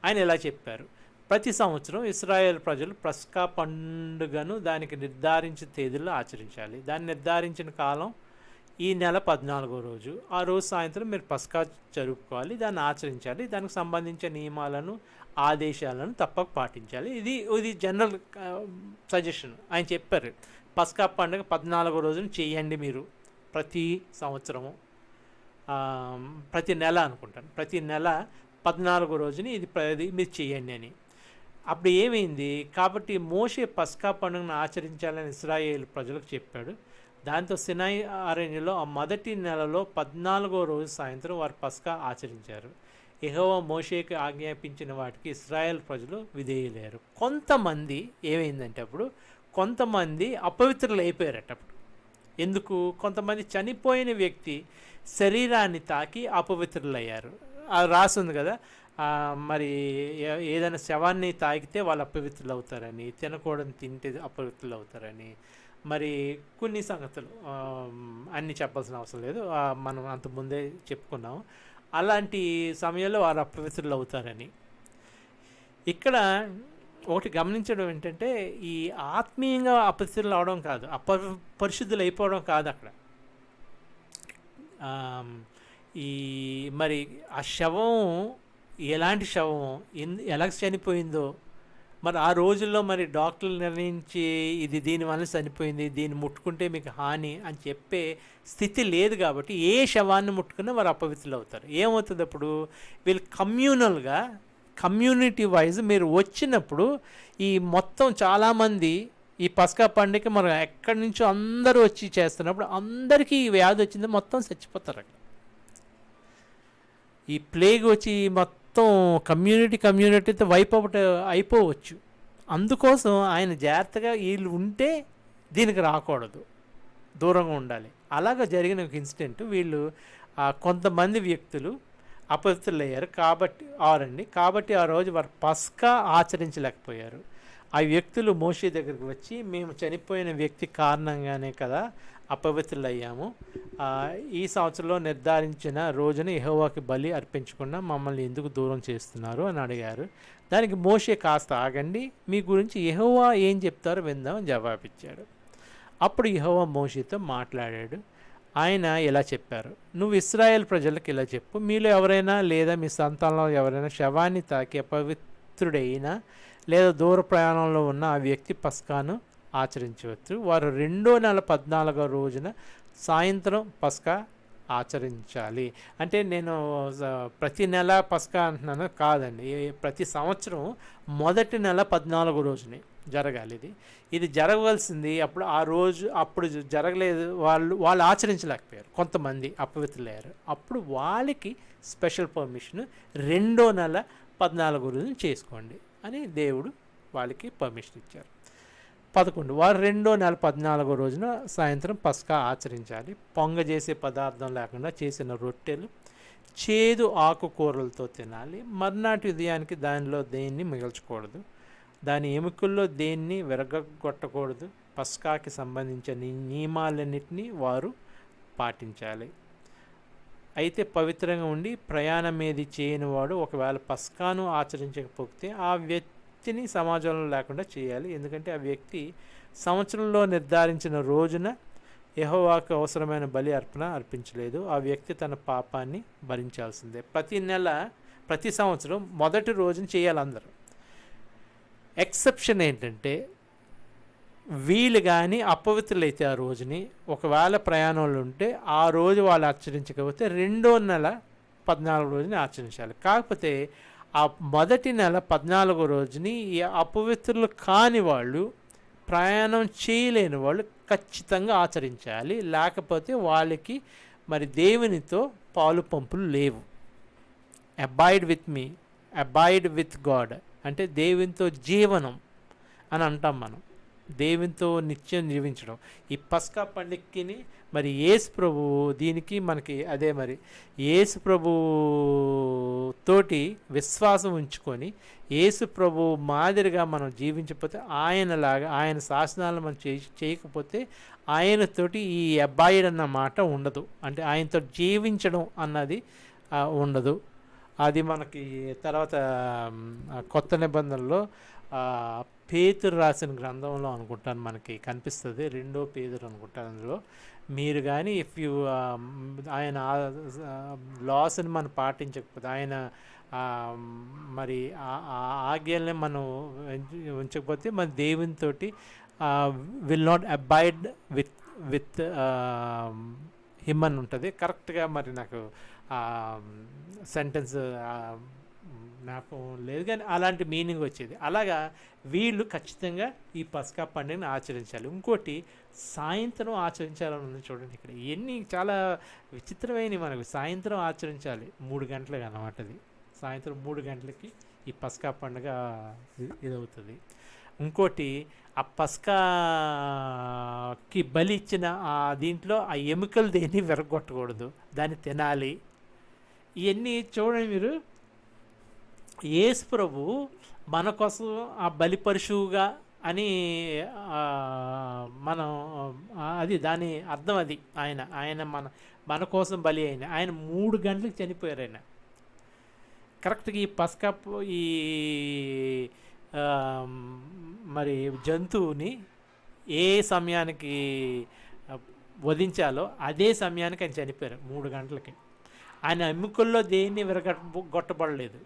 ఆయన ఇలా చెప్పారు: ప్రతి సంవత్సరం ఇశ్రాయేల్ ప్రజలు పస్కా పండుగను దానికి నిర్ధారించిన తేదీల్లో ఆచరించాలి. దాన్ని నిర్ధారించిన కాలం ఈ నెల 14వ రోజు. ఆ రోజు సాయంత్రం మీరు పస్కా జరుపుకోవాలి, దాన్ని ఆచరించాలి. దానికి సంబంధించిన నియమాలను, ఆదేశాలను తప్పక పాటించాలి. ఇది జనరల్ సజెషన్. ఆయన చెప్పారు, పస్కా పండుగ 14వ రోజున చేయండి మీరు ప్రతి సంవత్సరము, ప్రతి నెల అనుకుంటాను, ప్రతి నెల 14వ రోజుని ఇది మీరు చేయండి అని. అప్పుడు ఏమైంది? కాబట్టి మోషే పస్కా పండుగను ఆచరించాలని ఇశ్రాయేలు ప్రజలకు చెప్పాడు. దాంతో సినాయి అరణ్యంలో ఆ మొదటి నెలలో 14వ రోజు సాయంత్రం వారు పస్కా ఆచరించారు. యెహోవా మోషేకి ఆజ్ఞాపించిన వాటికి ఇశ్రాయేల్ ప్రజలు విధేయులయ్యారు. కొంతమంది ఏమైందంటే అప్పుడు కొంతమంది అపవిత్రులు అయిపోయారట అప్పుడు. ఎందుకు? కొంతమంది చనిపోయిన వ్యక్తి శరీరాన్ని తాకి అపవిత్రులయ్యారు. అది రాసింది కదా. మరి ఏదైనా శవాన్ని తాకితే వాళ్ళు అపవిత్రులు అవుతారని, తినకూడని తింటే అపవిత్రులు అవుతారని, మరి కొన్ని సంగతులు అన్నీ చెప్పాల్సిన అవసరం లేదు, మనం అంతకుముందే చెప్పుకున్నాం. అలాంటి సమయంలో వారు అపవిత్రులు అవుతారని. ఇక్కడ ఒకటి గమనించడం ఏంటంటే ఈ ఆత్మీయంగా అపవిత్రులు అవడం కాదు, పరిశుద్ధులు అయిపోవడం కాదు అక్కడ. ఈ మరి ఆ శవం ఎలాంటి శవం, ఎలా చనిపోయిందో, మరి ఆ రోజుల్లో మరి డాక్టర్లు నిర్ణయించి ఇది దీనివల్ల చనిపోయింది, దీన్ని ముట్టుకుంటే మీకు హాని అని చెప్పే స్థితి లేదు. కాబట్టి ఏ శవాన్ని ముట్టుకున్నా వారు అపవిత్రులు అవుతారు. ఏమవుతుంది అప్పుడు? వీళ్ళు కమ్యూనల్గా, కమ్యూనిటీ వైజ్ మీరు వచ్చినప్పుడు ఈ మొత్తం చాలామంది ఈ పస్కా పండుగ మనం ఎక్కడి నుంచో అందరూ వచ్చి చేస్తున్నప్పుడు అందరికీ ఈ వ్యాధి వచ్చింది, మొత్తం చచ్చిపోతారు అక్కడ. ఈ ప్లేగ్ వచ్చి మొత్తం కమ్యూనిటీతో వైప్ అవుట్ అయిపోవచ్చు. అందుకోసం ఆయన జాగ్రత్తగా వీళ్ళు ఉంటే దీనికి రాకూడదు, దూరంగా ఉండాలి. అలాగ జరిగిన ఒక ఇన్సిడెంట్, వీళ్ళు కొంతమంది వ్యక్తులు అపవిత్రులయ్యారు కాబట్టి ఆ రోజు వారు పస్కా ఆచరించలేకపోయారు. ఆ వ్యక్తులు మోషే దగ్గరికి వచ్చి, మేము చనిపోయిన వ్యక్తి కారణంగానే కదా అపవిత్రులయ్యాము, ఈ సంవత్సరంలో నిర్ధారించిన రోజున యెహోవాకి బలి అర్పించకుండా మమ్మల్ని ఎందుకు దూరం చేస్తున్నారు అని అడిగారు. దానికి మోషే, కాస్త ఆగండి, మీ గురించి యెహోవా ఏం చెప్తారో విందామని జవాబిచ్చాడు. అప్పుడు యెహోవా మోషేతో మాట్లాడాడు. ఆయన ఇలా చెప్పారు, నువ్వు ఇశ్రాయేల్ ప్రజలకు ఇలా చెప్పు, మీలో ఎవరైనా లేదా మీ సంతానంలో ఎవరైనా శవాన్ని తాకి అపవిత్రుడైనా లేదా దూర ప్రయాణంలో ఉన్న ఆ వ్యక్తి పస్కాను ఆచరించవచ్చు. వారు 2వ నెల 14వ రోజున సాయంత్రం పస్కా ఆచరించాలి. అంటే నేను ప్రతి నెల పస్కా అంటున్నాను కాదండి, ప్రతి సంవత్సరం మొదటి నెల 14వ రోజునే జరగాలి. ఇది జరగవలసింది అప్పుడు ఆ రోజు అప్పుడు జరగలేదు, వాళ్ళు ఆచరించలేకపోయారు, కొంతమంది అపవిత్రులయ్యారు. అప్పుడు వాళ్ళకి స్పెషల్ పర్మిషన్ 2వ నెల 14వ రోజున చేసుకోండి అని దేవుడు వాళ్ళకి పర్మిషన్ ఇచ్చారు. 11 వారు 2వ నెల 14వ రోజున సాయంత్రం పస్కా ఆచరించాలి. పొంగజేసే పదార్థం లేకుండా చేసిన రొట్టెలు, చేదు ఆకుకూరలతో తినాలి. మర్నాటి ఉదయానికి దానిలో దేన్ని మిగల్చకూడదు, దాని ఎముకల్లో దేన్ని విరగొట్టకూడదు. పస్కాకి సంబంధించిన నియమాలన్నింటినీ వారు పాటించాలి. అయితే పవిత్రంగా ఉండి ప్రయాణం ఏది చేయని వాడు ఒకవేళ పస్కాను ఆచరించకపోతే ఆ వ్యక్తిని సమాజంలో లేకుండా చేయాలి. ఎందుకంటే ఆ వ్యక్తి సంవత్సరంలో నిర్ధారించిన రోజున యెహోవాకు అవసరమైన బలి అర్పించలేదు. ఆ వ్యక్తి తన పాపాన్ని భరించాల్సిందే. ప్రతి సంవత్సరం మొదటి రోజున చేయాలి అందరూ. ఎక్సెప్షన్ ఏంటంటే వీళ్ళు కానీ అపవిత్రులైతే ఆ రోజుని ఒకవేళ ప్రయాణంలో ఉంటే ఆ రోజు వాళ్ళు ఆచరించకపోతే 2వ నెల 14వ రోజుని ఆచరించాలి. కాకపోతే ఆ మొదటి నెల 14వ రోజుని ఈ అపవిత్రులు కాని వాళ్ళు, ప్రయాణం చేయలేని వాళ్ళు ఖచ్చితంగా ఆచరించాలి. లేకపోతే వాళ్ళకి మరి దేవునితో పాలు పంపులు లేవు. Avoid with me, avoid with God అంటే దేవునితో జీవనం అని అంటాం మనం, దేవునితో నిత్యం జీవించడం. ఈ పస్కా పండుగకి మరి యేసు ప్రభు దీనికి మనకి అదే, మరి యేసు ప్రభు తోటి విశ్వాసం ఉంచుకొని యేసు ప్రభు మాదిరిగా మనం జీవించకపోతే, ఆయనలాగా ఆయన శాసనాలు మనం చేయకపోతే ఆయనతోటి ఈ అబ్బాయిడ్ అన్న మాట ఉండదు. అంటే ఆయనతో జీవించడం అన్నది ఉండదు. అది మనకి తర్వాత కొత్త నిబంధనలో పేతురు రాసిన గ్రంథంలో అనుకుంటాను మనకి కనిపిస్తుంది, 2వ పేతురు అనుకుంటాను. అందులో మీరు కానీ ఆయన లాస్ని మనం పాటించకపోతే, ఆయన మరి ఆజ్ఞల్ని మనం ఉంచకపోతే మన దేవునితోటి will not abide with him అని ఉంటుంది. కరెక్ట్గా మరి నాకు సెంటెన్స్ జ్ఞాపకం లేదు, కానీ అలాంటి మీనింగ్ వచ్చేది. అలాగా వీళ్ళు ఖచ్చితంగా ఈ పస్కా పండుగని ఆచరించాలి. ఇంకోటి సాయంత్రం ఆచరించాలని ఉంది చూడండి ఇక్కడ. ఇవన్నీ చాలా విచిత్రమైనవి మనకు. సాయంత్రం ఆచరించాలి 3 గంటలకు అన్నమాట. అది సాయంత్రం 3 గంటలకి ఈ పస్కా పండుగ ఇదవుతుంది. ఇంకోటి ఆ పస్కాకి బలి ఇచ్చిన ఆ దీంట్లో ఆ ఎముకలు దేన్ని విరగొట్టకూడదు, దాన్ని తినాలి. ఇవన్నీ చూడండి మీరు. యేసు ప్రభు మన కోసం ఆ బలి పశువుగా అని మనం అది దాని అర్థం. అది ఆయన ఆయన మన కోసం బలి అయిన ఆయన 3 గంటలకు చనిపోయారు. ఆయన కరెక్ట్గా ఈ పస్కా ఈ మరి జంతువుని ఏ సమయానికి వధించాలో అదే సమయానికి ఆయన చనిపోయారు 3 గంటలకి. ఆయన ఎముకల్లో దేన్ని విరగొట్టబడలేదు.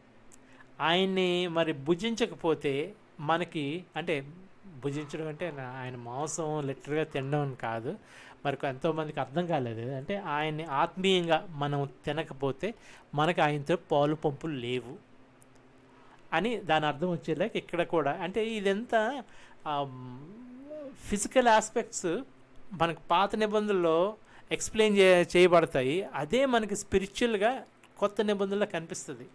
ఆయన్ని మరి భుజించకపోతే మనకి, అంటే భుజించడం అంటే ఆయన మాంసం లిటరల్గా తినడం అని కాదు, మరి ఎంతోమందికి అర్థం కాలేదు. అంటే ఆయన్ని ఆత్మీయంగా మనం తినకపోతే మనకి ఆయనతో పాలు పంపులు లేవు అని దాని అర్థం వచ్చేలాగా ఇక్కడ కూడా. అంటే ఇదంతా ఫిజికల్ ఆస్పెక్ట్స్ మనకు పాత నిబంధనలో ఎక్స్ప్లెయిన్ చేయబడతాయి. అదే మనకి స్పిరిచువల్గా కొత్త నిబంధనలో కనిపిస్తుంది.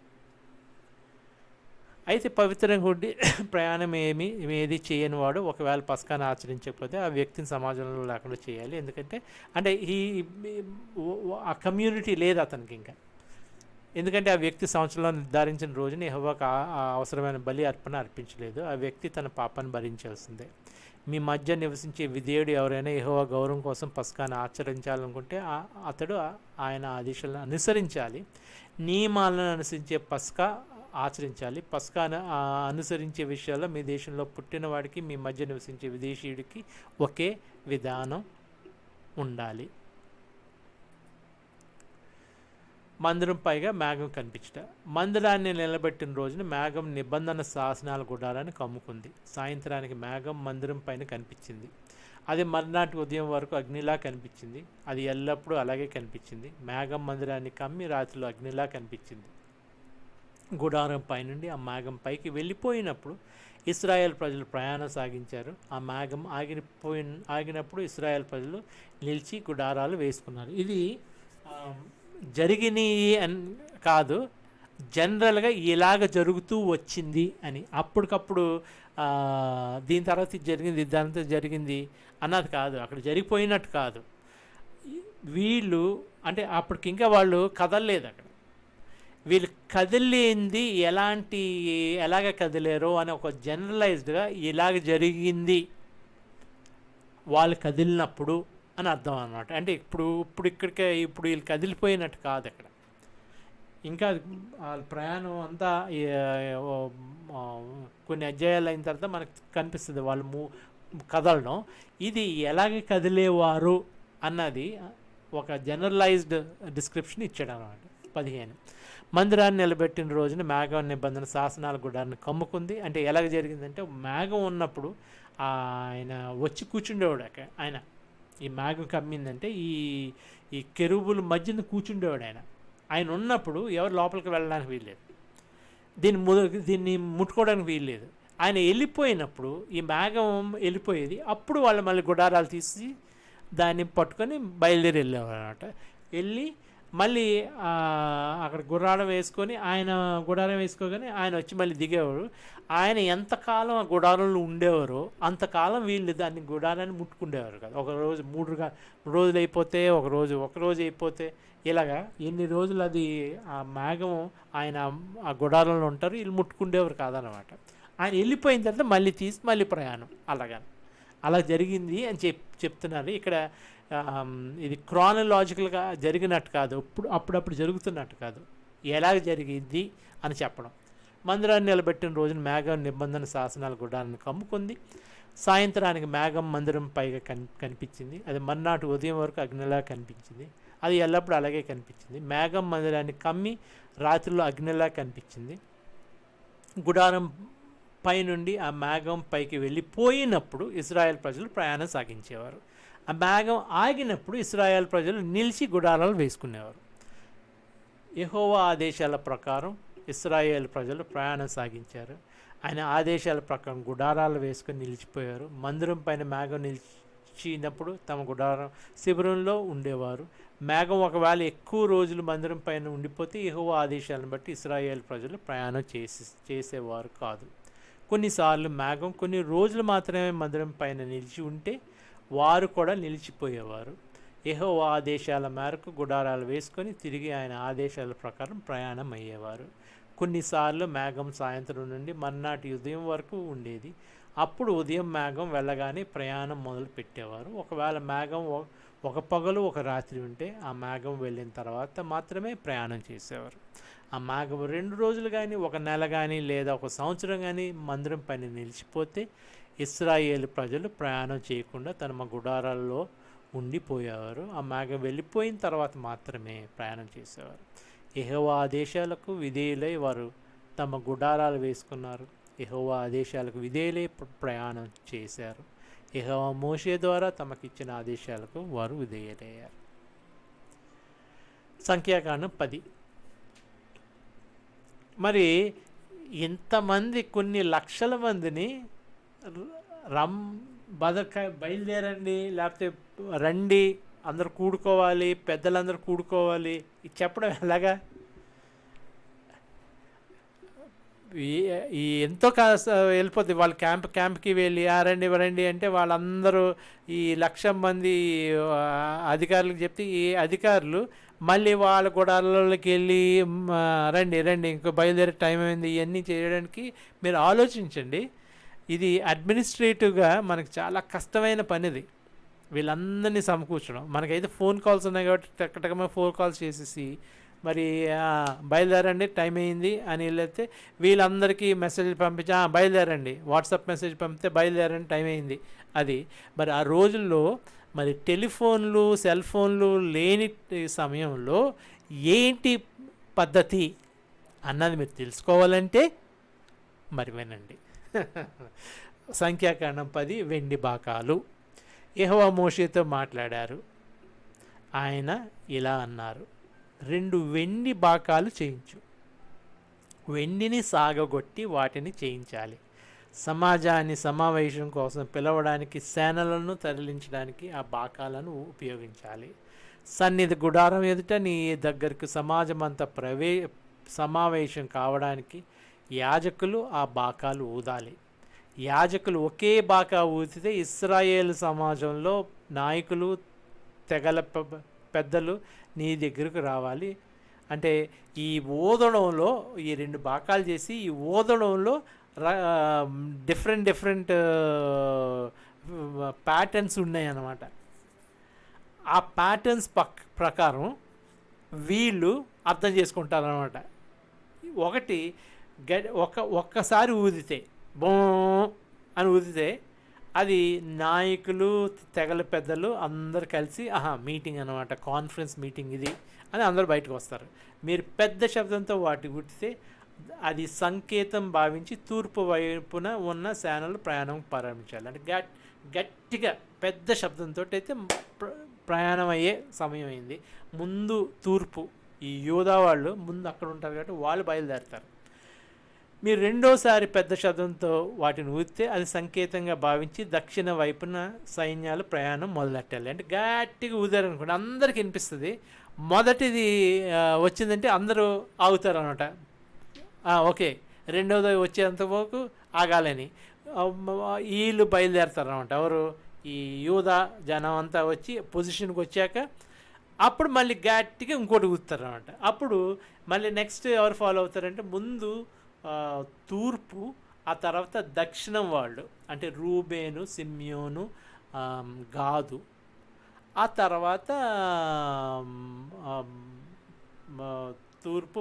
అయితే పవిత్రంగా ఉండి ప్రయాణం ఏది చేయని వాడు ఒకవేళ పస్కాను ఆచరించకపోతే ఆ వ్యక్తిని సమాజంలో లేకుండా చేయాలి. ఎందుకంటే అంటే ఆ కమ్యూనిటీ లేదు అతనికి ఇంకా. ఎందుకంటే ఆ వ్యక్తి సంవత్సరంలో నిర్ధారించిన రోజున యెహోవాకు అవసరమైన బలి అర్పణ అర్పించలేదు. ఆ వ్యక్తి తన పాపాన్ని భరించాల్సిందే. మీ మధ్య నివసించే విధేయుడు ఎవరైనా యెహోవా గౌరవం కోసం పస్కాను ఆచరించాలనుకుంటే అతడు ఆయన ఆదేశాలను అనుసరించాలి. నియమాలను అనుసరించే పస్కా ఆచరించాలి. పస్కాను అనుసరించే విషయాల్లో మీ దేశంలో పుట్టిన వాడికి మీ మధ్య నివసించే విదేశీయుడికి ఒకే విధానం ఉండాలి. మందిరం పైగా మేఘం కనిపించట. మందిరాన్ని నిలబెట్టిన రోజున మేఘం నిబంధన శాసనాల గుడారాన్ని కమ్ముకుంది. సాయంత్రానికి మేఘం మందిరం పైన కనిపించింది. అది మర్నాటి ఉదయం వరకు అగ్నిలా కనిపించింది. అది ఎల్లప్పుడూ అలాగే కనిపించింది. మేఘం మందిరాన్ని కమ్మి రాత్రిలో అగ్నిలా కనిపించింది. గుడారం పైనుండి ఆ మేఘం పైకి వెళ్ళిపోయినప్పుడు ఇశ్రాయేల్ ప్రజలు ప్రయాణం సాగించారు. ఆ మేఘం ఆగినప్పుడు ఇశ్రాయేల్ ప్రజలు నిలిచి గుడారాలు వేసుకున్నారు. ఇది జరిగినాయి అని కాదు, జనరల్గా ఇలాగ జరుగుతూ వచ్చింది అని. అప్పటికప్పుడు దీని తర్వాత ఇది జరిగింది, దానితో జరిగింది అన్నది కాదు, అక్కడ జరిగిపోయినట్టు కాదు. వీళ్ళు అంటే అప్పటికి ఇంకా వాళ్ళు కదలలేదు. అక్కడ వీళ్ళు కదిలింది ఎలాగ కదిలేరో అని ఒక జనరలైజ్డ్గా ఇలాగ జరిగింది వాళ్ళు కదిలినప్పుడు అని అర్థం అన్నమాట. అంటే ఇప్పుడు వీళ్ళు కదిలిపోయినట్టు కాదు. అక్కడ ఇంకా వాళ్ళ ప్రయాణం అంతా కొన్ని అధ్యాయాలు అయిన తర్వాత మనకు కనిపిస్తుంది వాళ్ళు కదలడం. ఇది ఎలాగ కదిలేవారు అన్నది ఒక జనరలైజ్డ్ డిస్క్రిప్షన్ ఇచ్చాడు అన్నమాట. 15 మందిరాన్ని నిలబెట్టిన రోజున మేఘం నిబంధన శాసనాల గుడాన్ని కమ్ముకుంది. అంటే ఎలాగ జరిగిందంటే మేఘం ఉన్నప్పుడు ఆయన వచ్చి కూర్చుండేవాడు. ఆయన ఈ మేఘం కమ్మిందంటే ఈ కెరూబుల మధ్యన కూర్చుండేవాడు. ఆయన ఉన్నప్పుడు ఎవరు లోపలికి వెళ్ళడానికి వీల్లేదు, దీన్ని ముట్టుకోవడానికి వీల్లేదు. ఆయన వెళ్ళిపోయినప్పుడు ఈ మేఘం వెళ్ళిపోయేది. అప్పుడు వాళ్ళు మళ్ళీ గుడారాలు తీసి దాన్ని పట్టుకొని బయలుదేరి వెళ్ళేవారు అనమాట. వెళ్ళి మళ్ళీ అక్కడ గుడారం వేసుకొని గుడారం వేసుకోగానే ఆయన వచ్చి మళ్ళీ దిగేవారు. ఆయన ఎంతకాలం ఆ గుడారంలో ఉండేవారో అంతకాలం వీళ్ళు దాన్ని గుడారాన్ని ముట్టుకుండేవారు కదా. ఒక రోజు 3 రోజులు అయిపోతే ఒక రోజు అయిపోతే ఇలాగా ఎన్ని రోజులు అది ఆ మేఘం ఆయన ఆ గుడారంలో ఉంటారు, వీళ్ళు ముట్టుకుండేవారు కాదనమాట. ఆయన వెళ్ళిపోయిన తర్వాత మళ్ళీ తీసి మళ్ళీ ప్రయాణం అలా జరిగింది అని చెప్తున్నారు ఇక్కడ. ఇది క్రానలాజికల్గా జరిగినట్టు కాదు, అప్పుడప్పుడు జరుగుతున్నట్టు కాదు, ఎలాగ జరిగింది అని చెప్పడం. మందిరాన్ని నిలబెట్టిన రోజున మేఘం నిబంధన శాసనాల గుడాన్ని కమ్ముకుంది. సాయంత్రానికి మేఘం మందిరం పైగా కనిపించింది. అది మర్నాటి ఉదయం వరకు అగ్నిలా కనిపించింది. అది ఎల్లప్పుడూ అలాగే కనిపించింది. మేఘం మందిరాన్ని కమ్మి రాత్రిలో అగ్నిలా కనిపించింది. గుడారం పైనుండి ఆ మేఘం పైకి వెళ్ళిపోయినప్పుడు ఇశ్రాయేల్ ప్రజలు ప్రయాణం సాగించేవారు. ఆ మేఘం ఆగినప్పుడు ఇశ్రాయేల్ ప్రజలు నిలిచి గుడారాలు వేసుకునేవారు. యెహోవా ఆదేశాల ప్రకారం ఇశ్రాయేలు ప్రజలు ప్రయాణం సాగించారు. ఆయన ఆదేశాల ప్రకారం గుడారాలు వేసుకొని నిలిచిపోయారు. మందిరం పైన మేఘం నిలిచినప్పుడు తమ గుడారం శిబిరంలో ఉండేవారు. మేఘం ఒకవేళ ఎక్కువ రోజులు మందిరం పైన ఉండిపోతే యెహోవా ఆదేశాలను బట్టి ఇశ్రాయేలు ప్రజలు ప్రయాణం చేసేవారు కాదు. కొన్నిసార్లు మేఘం కొన్ని రోజులు మాత్రమే మందిరం పైన నిలిచి ఉంటే వారు కూడా నిలిచిపోయేవారు. యెహోవా ఆదేశాల మేరకు గుడారాలు వేసుకొని తిరిగి ఆయన ఆదేశాల ప్రకారం ప్రయాణం అయ్యేవారు. కొన్నిసార్లు మేఘం సాయంత్రం నుండి మర్నాటి ఉదయం వరకు ఉండేది. అప్పుడు ఉదయం మేఘం వెళ్ళగానే ప్రయాణం మొదలు పెట్టేవారు. ఒకవేళ మేఘం ఒక పగలు ఒక రాత్రి ఉంటే ఆ మేఘం వెళ్ళిన తర్వాత మాత్రమే ప్రయాణం చేసేవారు. ఆ మేఘం 2 రోజులు కానీ, ఒక నెల కానీ, లేదా ఒక సంవత్సరం కానీ మందిరం పైన నిలిచిపోతే ఇశ్రాయేలు ప్రజలు ప్రయాణం చేయకుండా తమ గుడారాల్లో ఉండిపోయేవారు. ఆ మేఘం వెళ్ళిపోయిన తర్వాత మాత్రమే ప్రయాణం చేసేవారు. యెహోవా ఆదేశాలకు విధేయులై వారు తమ గుడారాలు వేసుకున్నారు. యెహోవా ఆదేశాలకు విధేయులై ప్రయాణం చేశారు. యెహోవా మోషే ద్వారా తమకిచ్చిన ఆదేశాలకు వారు విధేయులయ్యారు. సంఖ్యాకాండం 10. మరి ఇంతమంది కొన్ని లక్షల మందిని బయలుదేరండి, లేకపోతే రండి, అందరు కూడుకోవాలి, పెద్దలందరూ కూడుకోవాలి, ఇది చెప్పడం ఎలాగా? ఈ ఎంతో కాస్త వెళ్ళిపోతుంది. వాళ్ళు క్యాంప్కి వెళ్ళి రండి అంటే వాళ్ళందరూ ఈ 1,00,000 మంది అధికారులకు చెప్తే ఈ అధికారులు మళ్ళీ వాళ్ళ గుడారాల్లోకి వెళ్ళి రండి ఇంకో బయలుదేరే టైం అయింది, ఇవన్నీ చేయడానికి మీరు ఆలోచించండి. ఇది అడ్మినిస్ట్రేటివ్గా మనకు చాలా కష్టమైన పనిది, వీళ్ళందరినీ సమకూర్చడం. మనకైతే ఫోన్ కాల్స్ ఉన్నాయి కాబట్టి టక్కటక్కగా ఫోన్ కాల్స్ చేసేసి మరి బయలుదేరండి టైం అయింది అని వెళ్తే వీళ్ళందరికీ మెసేజ్ పంపించి బయలుదేరండి, వాట్సాప్ మెసేజ్ పంపితే బయలుదేరండి టైం అయింది. అది మరి ఆ రోజుల్లో మరి టెలిఫోన్లు, సెల్ ఫోన్లు లేని సమయంలో ఏంటి పద్ధతి అన్నది మీరు తెలుసుకోవాలంటే మరి వినండి. సంఖ్యాకాండం 10 వెండి బాకాలు. యెహోవా మోషేతో మాట్లాడారు. ఆయన ఇలా అన్నారు, 2 వెండి బాకాలు చేయించు. వెండిని సాగగొట్టి వాటిని చేయించాలి. సమాజాన్ని సమావేశం కోసం పిలవడానికి, సేనలను తరలించడానికి ఆ బాకాలను ఉపయోగించాలి. సన్నిధి గుడారం ఎదుట నీ దగ్గరకు సమాజమంతా సమావేశం కావడానికి యాజకులు ఆ బాకాలు ఊదాలి. యాజకులు ఒకే బాకా ఊదితే ఇశ్రాయేలు సమాజంలో నాయకులు, తెగల పెద్దలు నీ దగ్గరకు రావాలి. అంటే ఈ ఊదడంలో ఈ 2 బాకాలు చేసి ఈ ఊదడంలో డిఫరెంట్ ప్యాటర్న్స్ ఉన్నాయన్నమాట. ఆ ప్యాటర్న్స్ ప్రకారం వీళ్ళు అర్థం చేసుకుంటారనమాట. ఒకటి ఒక్కసారి ఊదితే బో అని ఊదితే అది నాయకులు, తెగల పెద్దలు అందరు కలిసి మీటింగ్ అనమాట, కాన్ఫరెన్స్ మీటింగ్ ఇది అని అందరూ బయటకు వస్తారు. మీరు పెద్ద శబ్దంతో వాటి ఊదితే అది సంకేతం భావించి తూర్పు వైపున ఉన్న సేనలు ప్రయాణం ప్రారంభించాలి. అంటే గట్టిగా పెద్ద శబ్దంతో అయితే ప్రయాణం అయ్యే సమయం అయింది. ముందు తూర్పు, ఈ యోధా వాళ్ళు ముందు అక్కడ ఉంటారు కాబట్టి వాళ్ళు బయలుదేరుతారు. మీరు రెండోసారి పెద్ద శబ్దంతో వాటిని ఊదితే అది సంకేతంగా భావించి దక్షిణ వైపున సైన్యాలు ప్రయాణం మొదలెట్టాలి. అంటే గట్టిగా ఊదారనుకోండి, అందరికీ వినిపిస్తుంది. మొదటిది వచ్చిందంటే అందరూ ఆగుతారు అనమాట. ఓకే, రెండవది వచ్చేంత వరకు ఆగాలని వీళ్ళు బయలుదేరుతారు అనమాట. ఎవరు? ఈ యూదా జనం అంతా వచ్చి పొజిషన్కి వచ్చాక అప్పుడు మళ్ళీ గట్టిగా ఇంకోటి ఊదుతారు అనమాట. అప్పుడు మళ్ళీ నెక్స్ట్ ఎవరు ఫాలో అవుతారంటే ముందు తూర్పు, ఆ తర్వాత దక్షిణం వాళ్ళు అంటే రూబేను, సిమ్యోను, గాదు, ఆ తర్వాత తూర్పు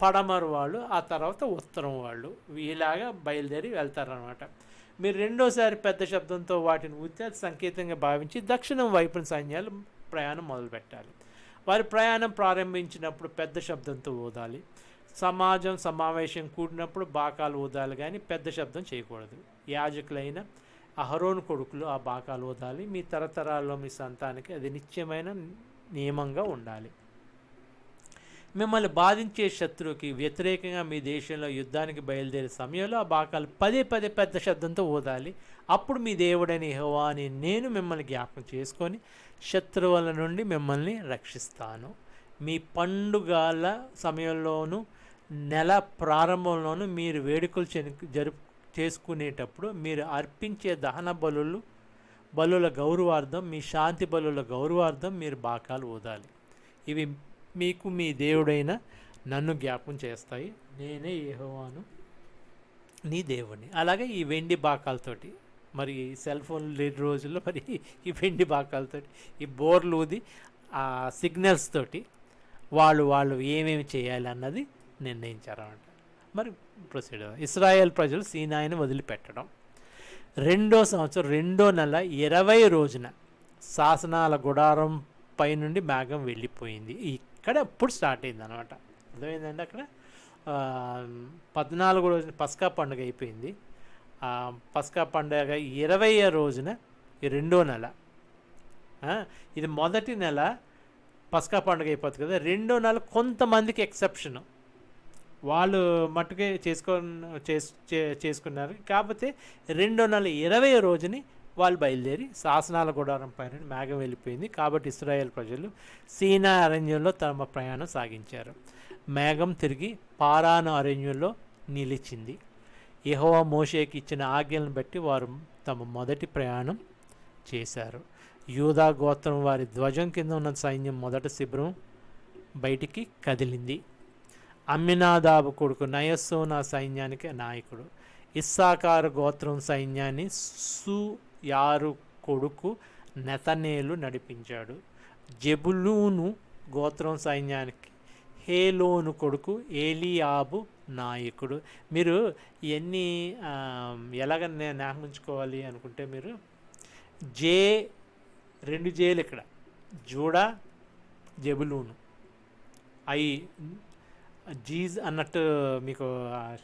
పడమర వాళ్ళు, ఆ తర్వాత ఉత్తరం వాళ్ళు, ఇలాగా బయలుదేరి వెళ్తారనమాట. మీరు రెండోసారి పెద్ద శబ్దంతో వాటిని ఊదితే అది సంకేతంగా భావించి దక్షిణం వైపున సైన్యాలు ప్రయాణం మొదలుపెట్టాలి. వారి ప్రయాణం ప్రారంభించినప్పుడు పెద్ద శబ్దంతో ఊదాలి. సమావేశం కూడినప్పుడు బాకాలు ఊదాలి, కానీ పెద్ద శబ్దం చేయకూడదు. యాజకులైన అహరోను కొడుకులు ఆ బాకాలు ఊదాలి. మీ తరతరాల్లో మీ సంతానికి అది నిత్యమైన నియమంగా ఉండాలి. మిమ్మల్ని బాధించే శత్రువుకి వ్యతిరేకంగా మీ దేశంలో యుద్ధానికి బయలుదేరే సమయంలో ఆ బాకాలు పదే పదే పెద్ద శబ్దంతో ఊదాలి. అప్పుడు మీ దేవుడైన యెహోవా అని నేను మిమ్మల్ని జ్ఞాపకం చేసుకొని శత్రువుల నుండి మిమ్మల్ని రక్షిస్తాను. మీ పండుగల సమయంలోనూ నెల ప్రారంభంలోనూ మీరు వేడుకలు చేసుకునేటప్పుడు మీరు అర్పించే దహన బలుల గౌరవార్థం, మీ శాంతి బలుల గౌరవార్థం మీరు బాకాలు ఊదాలి. ఇవి మీకు మీ దేవుడైన నన్ను జ్ఞాపకం చేస్తాయి. నేనే యెహోవాను నీ దేవుడిని. అలాగే ఈ వెండి బాకాలతోటి, మరి సెల్ ఫోన్ లేని రోజుల్లో మరి ఈ వెండి బాకాలతోటి, ఈ బోర్లు ఊది ఆ సిగ్నల్స్ తోటి వాళ్ళు ఏమేమి చేయాలి అన్నది నిర్ణయించారన్నమాట. మరి ప్రొసీడ్. ఇశ్రాయేల్ ప్రజలు సీనాయిని వదిలిపెట్టడం. 2వ సంవత్సరం 2వ నెల 20వ రోజున శాసనాల గుడారం పైనుండి మేఘం వెళ్ళిపోయింది. ఇక్కడ ఎప్పుడు స్టార్ట్ అయింది అనమాట. అర్థమైందండి. అక్కడ 14వ రోజున పస్కా పండుగ అయిపోయింది. పస్కా పండుగ 20వ రోజున ఈ 2వ నెల, ఇది మొదటి నెల పస్కా పండుగ అయిపోతుంది కదా. 2వ నెల కొంతమందికి ఎక్సెప్షను, వాళ్ళు మట్టుకే చేసుకున్నారు. కాకపోతే 2వ నెల 20వ రోజుని వాళ్ళు బయలుదేరి శాసనాల గుడారం పైన మేఘం వెళ్ళిపోయింది. కాబట్టి ఇశ్రాయేల్ ప్రజలు సీనా అరణ్యంలో తమ ప్రయాణం సాగించారు. మేఘం తిరిగి పారాను అరణ్యంలో నిలిచింది. యెహోవా మోషేకి ఇచ్చిన ఆజ్ఞలను బట్టి వారు తమ మొదటి ప్రయాణం చేశారు. యూదా గోత్రం వారి ధ్వజం కింద ఉన్న సైన్యం మొదట శిబిరం బయటికి కదిలింది. అమ్మినాదాబు కొడుకు నయస్సోనా సైన్యానికి నాయకుడు. ఇస్సాకారు గోత్రం సైన్యాన్ని సుయారు కొడుకు నెతనేలు నడిపించాడు. జెబులూను గోత్రం సైన్యానికి హేలోను కొడుకు ఏలియాబు నాయకుడు. మీరు ఇవన్నీ ఎలాగ జ్ఞాపకించుకోవాలి అనుకుంటే, మీరు రెండు జేలు ఇక్కడ, జూడా జెబులూను, ఐ జీజ్ అన్నట్టు మీకు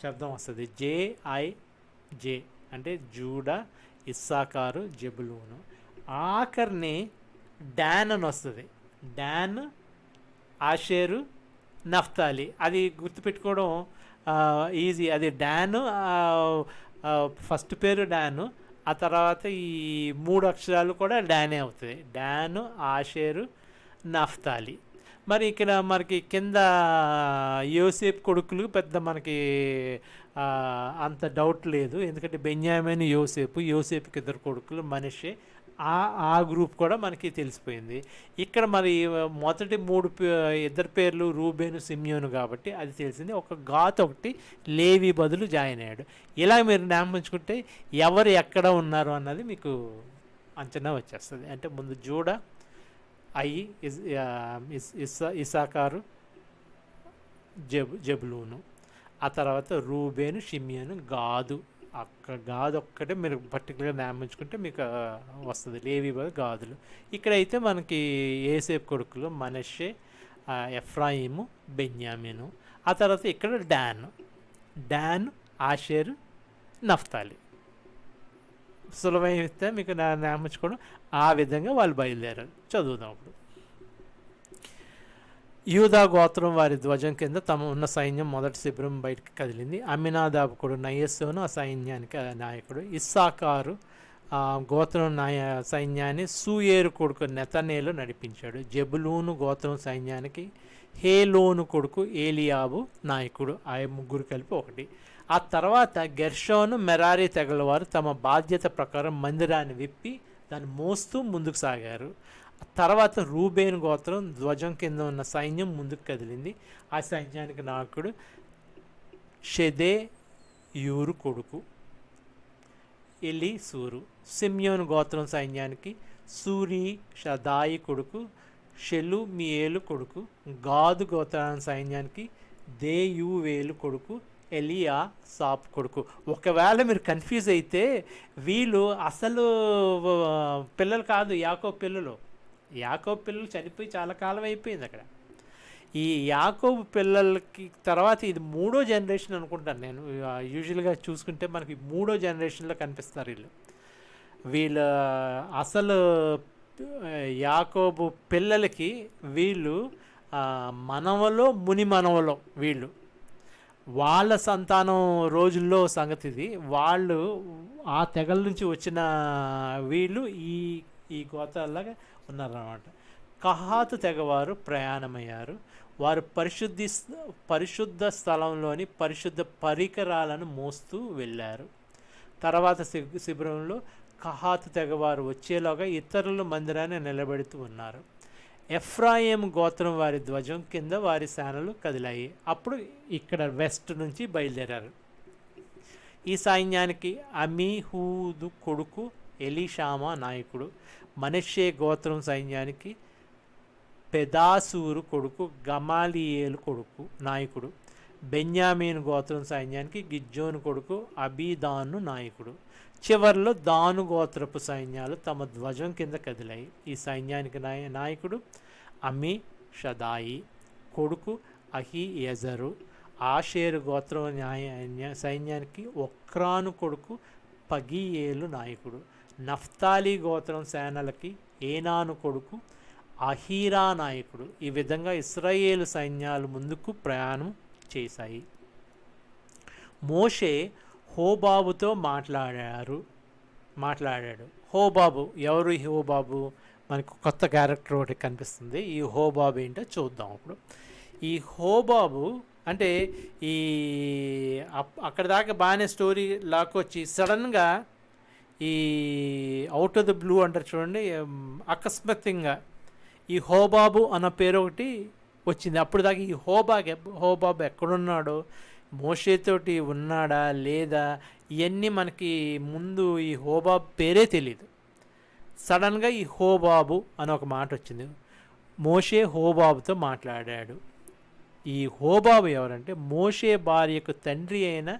శబ్దం వస్తుంది. జే అంటే జూడా, ఇస్సాకారు, జెబులూను. ఆఖరిని డాన్ అని వస్తుంది. Dan, Asher, Naphtali. అది గుర్తుపెట్టుకోవడం ఈజీ. అది డాను, ఫస్ట్ పేరు డాను, ఆ తర్వాత ఈ 3 అక్షరాలు కూడా డానే అవుతుంది. డాను, ఆషేరు, నఫ్తాలి. మరి ఇక్కడ మనకి కింద యోసేపు కొడుకులు పెద్ద మనకి అంత డౌట్ లేదు. ఎందుకంటే బెన్యామీను, యోసేపుకి 2 కొడుకులు మనష్షే, ఆ గ్రూప్ కూడా మనకి తెలిసిపోయింది. ఇక్కడ మరి మొదటి 2 పేర్లు రూబేను, సిమ్యోను కాబట్టి అది తెలిసింది. ఒక గాత్ ఒకటి లేవి బదులు జాయిన్ అయ్యాడు. ఇలా మీరు జ్ఞాపకించుకుంటే ఎవరు ఎక్కడ ఉన్నారు అన్నది మీకు అంచనా వచ్చేస్తుంది. అంటే ముందు జూడా, ఇస్సాకారు, జెబులూను, ఆ తర్వాత రూబేను, షిమ్యోను, గాదు. గాదు ఒక్కటే మీరు పర్టికులర్గా జ్ఞాపకించుకుంటే మీకు వస్తుంది. లేవి గాదులు. ఇక్కడైతే మనకి యోసేపు కొడుకులు మనష్షే, ఎఫ్రాయిము, బెన్యామీను. ఆ తర్వాత ఇక్కడ డాన్, ఆషేరు, నఫ్తాలి. సులభమైతే మీకు జ్ఞాపకించుకోవడం. ఆ విధంగా వాళ్ళు బయలుదేరారు. చదువుదాం ఇప్పుడు. యూదా గోత్రం వారి ధ్వజం కింద తమ ఉన్న సైన్యం మొదటి శిబిరం బయటికి కదిలింది. అమ్మినాదాబు కొడుకు నయస్సోను ఆ సైన్యానికి నాయకుడు. ఇస్సాకారు గోత్రం సైన్యాన్ని సూయేరు కొడుకు నెతనేలు నడిపించాడు. జెబులూను గోత్రం సైన్యానికి హేలోను కొడుకు ఏలియాబు నాయకుడు. ఆ 3 కలిపి 1. ఆ తర్వాత గెర్షోను, మెరారి తెగల వారు తమ బాధ్యత ప్రకారం మందిరాన్ని విప్పి దాన్ని మోస్తూ ముందుకు సాగారు. తర్వాత రూబేను గోత్రం ధ్వజం కింద ఉన్న సైన్యం ముందుకు కదిలింది. ఆ సైన్యానికి నాయకుడు షెదేయూరు కొడుకు ఎలీసూరు. సిమ్యోను గోత్రం సైన్యానికి సూరి షదాయి కొడుకు షెలుమియేలు కొడుకు. గాదు గోత్రం సైన్యానికి దేయువేలు కొడుకు ఎలియా సాప్ కొడుకు. ఒకవేళ మీరు కన్ఫ్యూజ్ అయితే వీళ్ళు అసలు పిల్లలు కాదు, యాకోబు పిల్లలు చనిపోయి చాలా కాలం అయిపోయింది అక్కడ. ఈ యాకోబు పిల్లలకి తర్వాత ఇది 3వ జనరేషన్ అనుకుంటాను నేను. యూజువల్గా చూసుకుంటే మనకి 3వ జనరేషన్లో కనిపిస్తారు వీళ్ళు అసలు యాకోబు పిల్లలకి వీళ్ళు మనవలో ముని మనవలో వీళ్ళు వాళ్ళ సంతానం రోజుల్లో సంగతి ఇది. వాళ్ళు ఆ తెగల నుంచి వచ్చిన వీళ్ళు ఈ ఈ గోతాల్లాగా ఉన్నారన్నమాట. కహాతు తెగవారు ప్రయాణమయ్యారు. వారు పరిశుద్ధ స్థలంలోని పరిశుద్ధ పరికరాలను మోస్తూ వెళ్ళారు. తర్వాత శిబిరంలో కహాతు తెగవారు వచ్చేలోగా ఇతరులు మందిరాన్ని నిలబెడుతూ ఉన్నారు. ఎఫ్రాయిం గోత్రం వారి ధ్వజం కింద వారి సేనలు కదిలాయి. అప్పుడు ఇక్కడ వెస్ట్ నుంచి బయలుదేరారు. ఈ సైన్యానికి అమీహూదు కొడుకు ఎలీషామా నాయకుడు. మనష్షే గోత్రం సైన్యానికి పెదాసూరు కొడుకు గమాలియేలు కొడుకు నాయకుడు. బెన్యామీన్ గోత్రం సైన్యానికి గిజ్జోను కొడుకు అబీదాను నాయకుడు. చివర్లో దాను గోత్రపు సైన్యాలు తమ ధ్వజం కింద కదిలాయి. ఈ సైన్యానికి నాయకుడు అమీ షదాయి కొడుకు అహీయజరు. ఆషేరు గోత్రం సైన్యానికి ఒక్రాను కొడుకు పగియేలు నాయకుడు. నఫ్తాలి గోత్రం సేనలకి ఏనాను కొడుకు అహీరా నాయకుడు. ఈ విధంగా ఇశ్రాయేలు సైన్యాలు ముందుకు ప్రయాణం చేశాయి. మోషే హోబాబుతో మాట్లాడాడు. హోబాబు ఎవరు? ఈ హోబాబు మనకు కొత్త క్యారెక్టర్ ఒకటి కనిపిస్తుంది. ఈ హోబాబు ఏంటో చూద్దాం. ఇప్పుడు ఈ హోబాబు అంటే ఈ అక్కడ దాకా బాగానే స్టోరీ లాక్కొచ్చి సడన్గా ఈ అవుట్ ఆఫ్ ద బ్లూ అంటారు చూడండి, అకస్మాత్తుగా ఈ హోబాబు అన్న పేరు ఒకటి వచ్చింది. అప్పుడు దాకా ఈ హోబాబు ఎక్కడున్నాడో, మోషేతోటి ఉన్నాడా లేదా, ఇవన్నీ మనకి ముందు ఈ హోబాబు పేరే తెలియదు. సడన్గా ఈ హోబాబు అని ఒక మాట వచ్చింది. మోషే హోబాబుతో మాట్లాడాడు. ఈ హోబాబు ఎవరంటే మోషే భార్యకు తండ్రి అయిన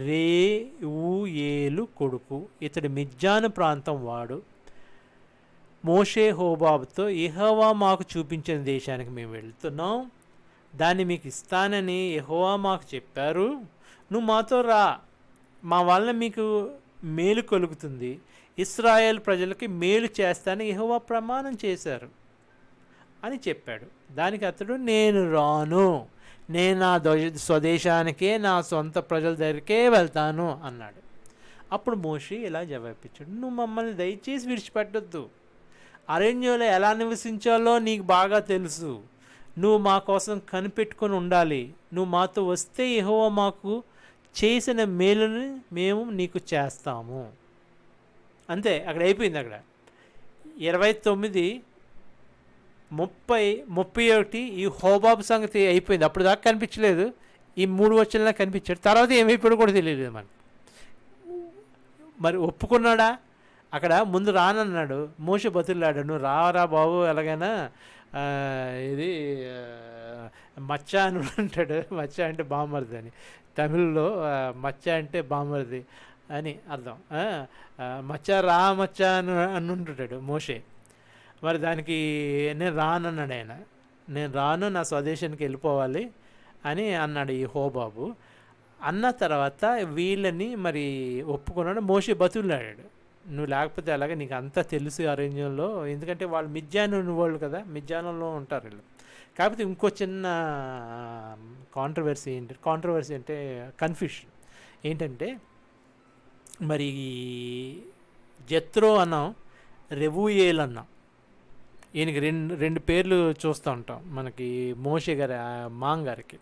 రేఊయేలు కొడుకు. ఇతడు మిద్యాను ప్రాంతం వాడు. మోషే హోబాబుతో, యెహోవా మాకు చూపించిన దేశానికి మేము వెళ్తున్నాం, దాన్ని మీకు ఇస్తానని యెహోవా మాకు చెప్పారు. నువ్వు మాతో రా, మా వలన మీకు మేలు కలుగుతుంది. ఇశ్రాయేల్ ప్రజలకి మేలు చేస్తానని యెహోవా ప్రమాణం చేశారు అని చెప్పాడు. దానికి అతడు, నేను రాను, నేను నా స్వదేశానికే, నా సొంత ప్రజల దగ్గరికే వెళ్తాను అన్నాడు. అప్పుడు మోషే ఇలా జవాబిచ్చాడు, నువ్వు మమ్మల్ని దయచేసి విడిచిపెట్టొద్దు. అరణ్యంలో ఎలా నివసించాలో నీకు బాగా తెలుసు. నువ్వు మా కోసం కనిపెట్టుకొని ఉండాలి. నువ్వు మాతో వస్తే యెహోవా మాకు చేసిన మేలుని మేము నీకు చేస్తాము. అంతే, అక్కడ అయిపోయింది. అక్కడ 29, 30, 31 ఈ హోబాబు సంగతి అయిపోయింది. అప్పుడు దాకా కనిపించలేదు. ఈ 3 వచనాలు కనిపించాడు. తర్వాత ఏమైపోయాడో కూడా తెలియలేదు మనకి. మరి ఒప్పుకున్నాడా? అక్కడ ముందు రానన్నాడు. మోషే బతులాడు, నువ్వు రావరా బాబు, ఎలాగైనా ఇది మచ్చ అని అంటాడు. మచ్చ అంటే బామ్మరిది అని తమిళ్లో. మచ్చ అంటే బామ్మరిది అని అర్థం. మచ్చ రా మచ్చ అని ఉంటుంటాడు మోషే. మరి దానికి నేను రానన్నాడు ఆయన. నేను రాను, నా స్వదేశానికి వెళ్ళిపోవాలి అని అన్నాడు ఈ హోబాబు. అన్న తర్వాత వీళ్ళని మరి ఒప్పుకున్నాడు. మోషే బతులాడాడు, నువ్వు లేకపోతే అలాగే నీకు అంతా తెలుసు అరణ్యంలో, ఎందుకంటే వాళ్ళు మిద్యాను వాళ్ళు కదా, మిద్యానంలో ఉంటారు వీళ్ళు. కాకపోతే ఇంకో చిన్న కాంట్రవర్సీ అంటే కన్ఫ్యూషన్ ఏంటంటే, మరి జెత్రో అన్నాం, రెవూయేల్ అన్నాం. ఈయనకి రెండు పేర్లు చూస్తూ ఉంటాం మనకి మోషే గారి మాంగారికి.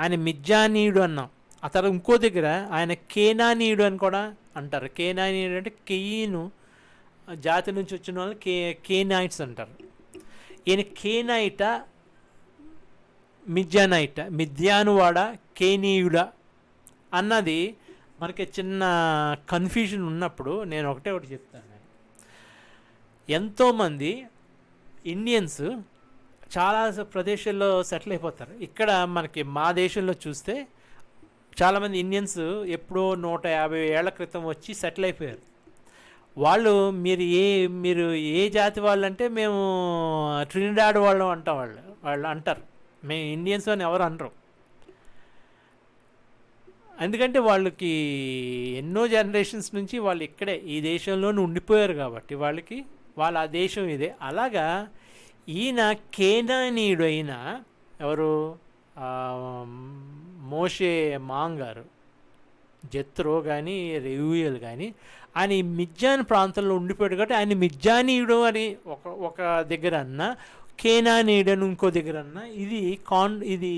ఆయన మిద్యానీయుడు అన్నాం. ఆ తర్వాత ఇంకో దగ్గర ఆయన కేనానీయుడు అని కూడా అంటారు. కేనానీయుడు అంటే కెయీను జాతి నుంచి వచ్చిన వాళ్ళు కేనాయిట్స్ అంటారు. ఈయన కేనాయిట, మిద్యానువాడ, కేనీయుడా అన్నది మనకి చిన్న కన్ఫ్యూజన్ ఉన్నప్పుడు నేను ఒకటి చెప్తాను. ఎంతోమంది ఇండియన్స్ చాలా ప్రదేశాల్లో సెటిల్ అయిపోతారు. ఇక్కడ మనకి మా దేశంలో చూస్తే చాలామంది ఇండియన్స్ ఎప్పుడో 150 ఏళ్ల క్రితం వచ్చి సెటిల్ అయిపోయారు. వాళ్ళు మీరు ఏ జాతి వాళ్ళు అంటే మేము ట్రినిడాడ్ వాళ్ళం అంటాం. వాళ్ళు అంటారు, మేము ఇండియన్స్ అని ఎవరు అనరు. ఎందుకంటే వాళ్ళకి ఎన్నో జనరేషన్స్ నుంచి వాళ్ళు ఇక్కడే ఈ దేశంలోనే ఉండిపోయారు కాబట్టి వాళ్ళ ఆ దేశం ఇదే. అలాగా ఈయన కేనానీయుడైన ఎవరు, ఆ, మోషే మాంగారు, జెత్రో కానీ రెయూయల్ కానీ ఆయన ఈ మిద్యాన్ ప్రాంతంలో ఉండిపోయాడు కాబట్టి ఆయన మిద్యానీయుడు అని ఒక దగ్గర అన్న, కేనానీయుడు అని ఇంకో దగ్గర అన్న. ఇది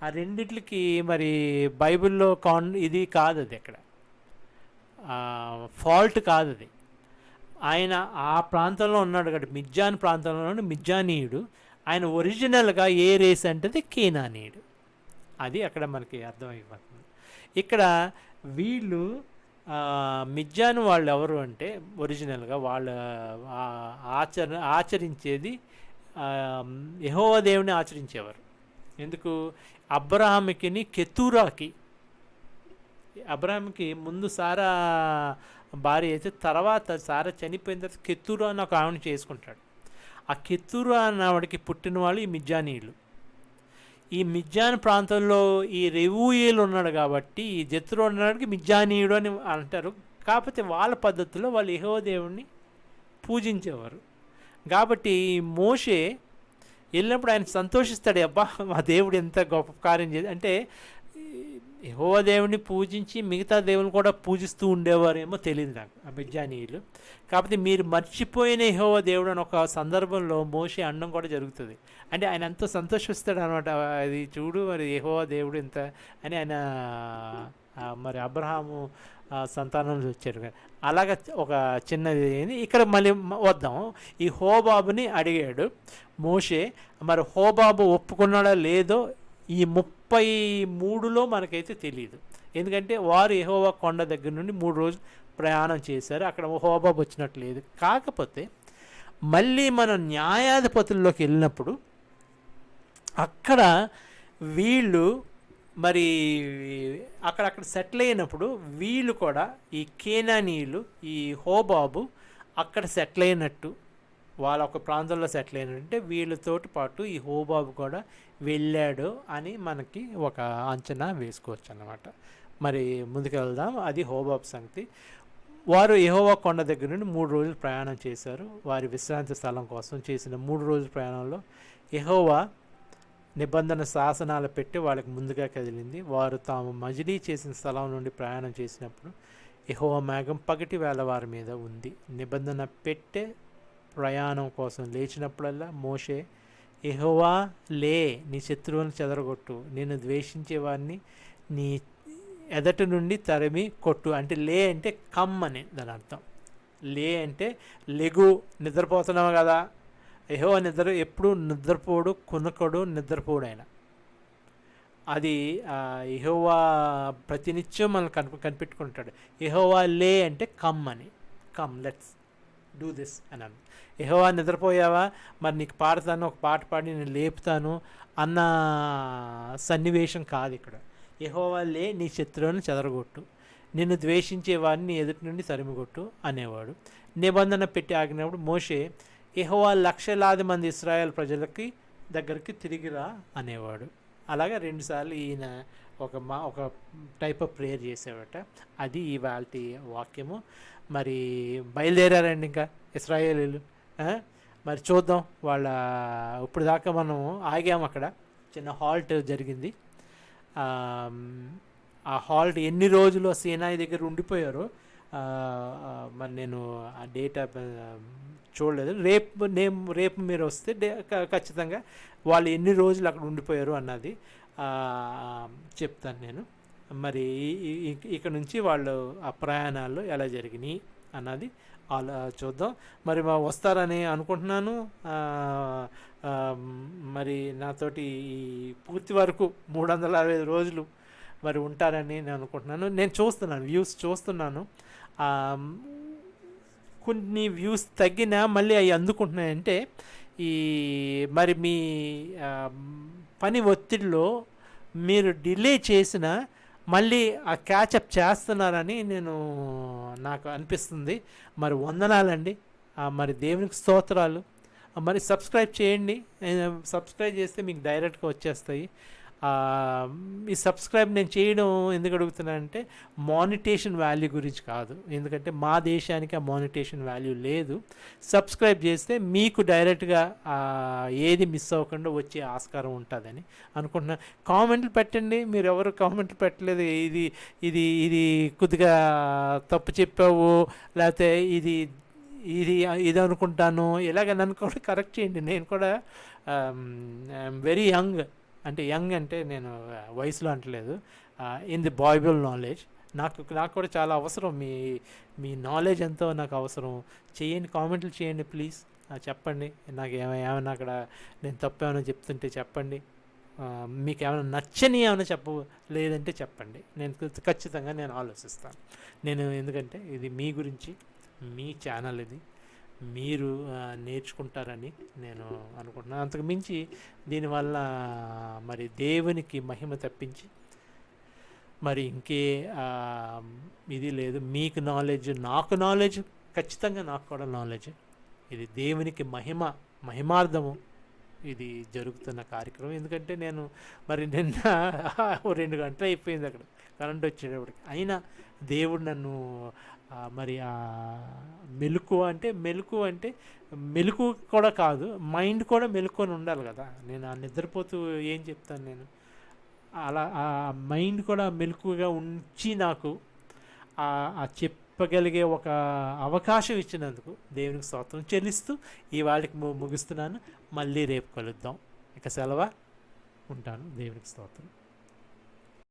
ఆ రెండిట్లకి మరి బైబిల్లో ఇది కాదు, అది అక్కడ ఫాల్ట్ కాదు అది. ఆయన ఆ ప్రాంతంలో ఉన్నాడు కాబట్టి మిద్యాన్ ప్రాంతంలో మిద్యానీయుడు. ఆయన ఒరిజినల్గా ఏ రేస్ అంటే కేనానీయుడు. అది అక్కడ మనకి అర్థమైపోతుంది. ఇక్కడ వీళ్ళు మిద్యాను వాళ్ళు ఎవరు అంటే ఒరిజినల్గా వాళ్ళ ఆచరించేది యెహోవా దేవుని ఆచరించేవారు. ఎందుకు? అబ్రహాముకిని కెతూరాకి, అబ్రహాంకి ముందు సారా భార్య అయితే తర్వాత సారా చనిపోయిన తర్వాత కెతూరా అని ఒక ఆవిడని చేసుకుంటాడు. ఆ కెతూరా అన్నవాడికి పుట్టిన వాళ్ళు ఈ మిద్యానీయులు. ఈ మిద్యాన్ ప్రాంతంలో ఈ రెవూయేలు ఉన్నాడు కాబట్టి ఈ జెత్రో ఉన్నవాడికి మిద్యానీయుడు అని అంటారు. కాకపోతే వాళ్ళ పద్ధతిలో వాళ్ళు యెహోవా దేవుణ్ణి పూజించేవారు. కాబట్టి మోషే వెళ్ళినప్పుడు ఆయన సంతోషిస్తాడు, అబ్బా మా దేవుడు ఎంత గొప్ప కార్యం చేసి అంటే యెహోవా దేవుడిని పూజించి మిగతా దేవుని కూడా పూజిస్తూ ఉండేవారేమో తెలియదు నాకు ఆ మిద్యానీయులు. కాకపోతే మీరు మర్చిపోయిన యెహోవా దేవుడు అని ఒక సందర్భంలో మోషే అనడం కూడా జరుగుతుంది. అంటే ఆయన ఎంతో సంతోషిస్తాడు అనమాట. అది చూడు మరి యెహోవా దేవుడు ఎంత అని ఆయన మరి అబ్రహాము సంతానం నుంచి వచ్చాడు. అలాగ ఒక చిన్నది ఇక్కడ మళ్ళీ వద్దాం. ఈ హోబాబుని అడిగాడు మోషే. మరి హోబాబు ఒప్పుకున్నాడో లేదో ఈ 33లో మనకైతే తెలియదు. ఎందుకంటే వారు యెహోవా కొండ దగ్గర నుండి 3 రోజులు ప్రయాణం చేశారు. అక్కడ హోబాబు వచ్చినట్టు లేదు. కాకపోతే మళ్ళీ మనం న్యాయాధిపతుల్లోకి వెళ్ళినప్పుడు అక్కడ వీళ్ళు మరి అక్కడక్కడ సెటిల్ అయినప్పుడు వీళ్ళు కూడా ఈ కేనానీయులు, ఈ హోబాబు అక్కడ సెటిల్ అయినట్టు, వాళ్ళ ఒక ప్రాంతంలో సెటిల్ అయినట్టే వీళ్ళతోటి పాటు ఈ హోబాబు కూడా వెళ్ళాడు అని మనకి ఒక అంచనా వేసుకోవచ్చు అన్నమాట. మరి ముందుకు వెళ్దాం. అది హోబాబు సంగతి. వారు యెహోవా కొండ దగ్గర నుండి 3 రోజులు ప్రయాణం చేశారు. వారి విశ్రాంతి స్థలం కోసం చేసిన 3 రోజుల ప్రయాణంలో యెహోవా నిబంధన శాసనాలు పెట్టి వాళ్ళకి ముందుగా కదిలింది. వారు తాము మజిలీ చేసిన స్థలం నుండి ప్రయాణం చేసినప్పుడు యెహోవా మేఘం పగటి వేళ వారి మీద ఉంది. నిబంధన పెట్టే ప్రయాణం కోసం లేచినప్పుడల్లా మోషే, యెహోవా లే, నీ శత్రువులను చెదరగొట్టు, నేను ద్వేషించే వారిని నీ ఎదటి నుండి తరిమి కొట్టు. అంటే లే అంటే కమ్ అని దాని అర్థం. లే అంటే లెగు, నిద్రపోతున్నావు కదా. యెహోవా ఎప్పుడు నిద్రపోడు, కునకడు, నిద్రపోడు ఆయన. అది యెహోవా ప్రతినిత్యం మనల్ని కనిపెట్టుకుంటాడు. యెహోవా లే అంటే కమ్ అని, కమ్ లెట్స్ డూ దిస్ అని అన్న. యెహోవా నిద్రపోయావా, మరి నీకు పాడతాను, ఒక పాట పాడి నేను లేపుతాను అన్న సన్నివేశం కాదు ఇక్కడ. యెహోవా లే, నీ శత్రువులను చెదరగొట్టు, నిన్ను ద్వేషించే వారిని ఎదుటి నుండి తరిమిగొట్టు అనేవాడు. నిబంధన పెట్టి ఆగినప్పుడు మోషే, యెహోవా లక్షలాది మంది ఇశ్రాయేల్ ప్రజలకి దగ్గరికి తిరిగిరా అనేవాడు. అలాగా 2 సార్లు ఈయన ఒక టైప్ ఆఫ్ ప్రేయర్ చేసేవాట. అది ఇవాళ వాక్యము. మరి బయలుదేరారండి ఇంకా ఇశ్రాయేలీలు. మరి చూద్దాం వాళ్ళ. ఇప్పుడు దాకా మనం ఆగాము, అక్కడ చిన్న హాల్ట్ జరిగింది. ఆ హాల్ట్ ఎన్ని రోజులు సీనాయి దగ్గర ఉండిపోయారో మరి నేను ఆ డేటా చూడలేదు. రేపు మీరు వస్తే ఖచ్చితంగా వాళ్ళు ఎన్ని రోజులు అక్కడ ఉండిపోయారు అన్నది చెప్తాను నేను. మరి ఇక్కడ నుంచి వాళ్ళు ఆ ప్రయాణాలు ఎలా జరిగినాయి అన్నది అలా చూద్దాం. మరి వస్తారని అనుకుంటున్నాను. మరి నాతోటి ఈ పూర్తి వరకు 365 రోజులు మరి ఉంటారని నేను అనుకుంటున్నాను. నేను చూస్తున్నాను, వ్యూస్ చూస్తున్నాను. కొన్ని వ్యూస్ తగ్గినా మళ్ళీ అవి అందుకుంటున్నాయంటే ఈ మరి మీ పని ఒత్తిడిలో మీరు డిలే చేసిన మళ్ళీ ఆ క్యాచప్ చేస్తున్నారని నాకు అనిపిస్తుంది. మరి వందనాలండి. మరి దేవునికి స్తోత్రాలు. మరి సబ్స్క్రైబ్ చేయండి. సబ్స్క్రైబ్ చేస్తే మీకు డైరెక్ట్గా వచ్చేస్తాయి. ఈ సబ్స్క్రైబ్ నేను చేయడం ఎందుకు అడుగుతున్నానంటే మానిటేషన్ వాల్యూ గురించి కాదు, ఎందుకంటే మా దేశానికి ఆ మానిటేషన్ వాల్యూ లేదు. సబ్స్క్రైబ్ చేస్తే మీకు డైరెక్ట్గా ఏది మిస్ అవ్వకుండా వచ్చే ఆస్కారం ఉంటుందని అనుకుంటున్నాను. కామెంట్లు పెట్టండి, మీరు ఎవరు కామెంట్లు పెట్టలేదు, ఇది ఇది ఇది కొద్దిగా తప్పు చెప్పావు, లేకపోతే ఇది ఇది ఇది అనుకుంటాను, ఇలాగ నన్ను కూడా కరెక్ట్ చేయండి. నేను కూడా ఐఎమ్ వెరీ యంగ్, అంటే యంగ్ అంటే నేను వయసులో అంటలేదు, ఇన్ ది బైబుల్ నాలెడ్జ్. నాకు కూడా చాలా అవసరం, మీ నాలెడ్జ్ ఎంతో నాకు అవసరం. చేయండి, కామెంట్లు చేయండి ప్లీజ్, చెప్పండి. నాకు ఏమైనా అక్కడ నేను తప్పు ఏమైనా చెప్తుంటే చెప్పండి. మీకు ఏమైనా నచ్చని ఏమైనా లేదంటే చెప్పండి, నేను ఖచ్చితంగా నేను ఆలోచిస్తాను. ఎందుకంటే ఇది మీ గురించి, మీ ఛానల్ ఇది, మీరు నేర్చుకుంటారని నేను అనుకుంటున్నాను. అంతకు మించి దీనివల్ల మరి దేవునికి మహిమ తప్పించి మరి ఇంకే ఇది లేదు. మీకు నాలెడ్జ్, నాకు నాలెడ్జ్, ఖచ్చితంగా నాకు కూడా నాలెడ్జ్. ఇది దేవునికి మహిమార్థము ఇది జరుగుతున్న కార్యక్రమం. ఎందుకంటే నేను మరి నిన్న 2 గంటలు అయిపోయింది అక్కడ కరెంట్ వచ్చేటప్పటికి, అయినా దేవుడు నన్ను మరి మెలకు అంటే మెలకు కూడా కాదు, మైండ్ కూడా మెలుకొని ఉండాలి కదా. నేను నిద్రపోతూ ఏం చెప్తాను, నేను అలా ఆ మైండ్ కూడా మెలకుగా ఉంచి నాకు చెప్పగలిగే ఒక అవకాశం ఇచ్చినందుకు దేవునికి స్తోత్రం చెల్లిస్తూ ఈ వాళ్ళకి ముగిస్తున్నాను. మళ్ళీ రేపు కలుద్దాం. ఇక సెలవు, ఉంటాను. దేవునికి స్తోత్రం.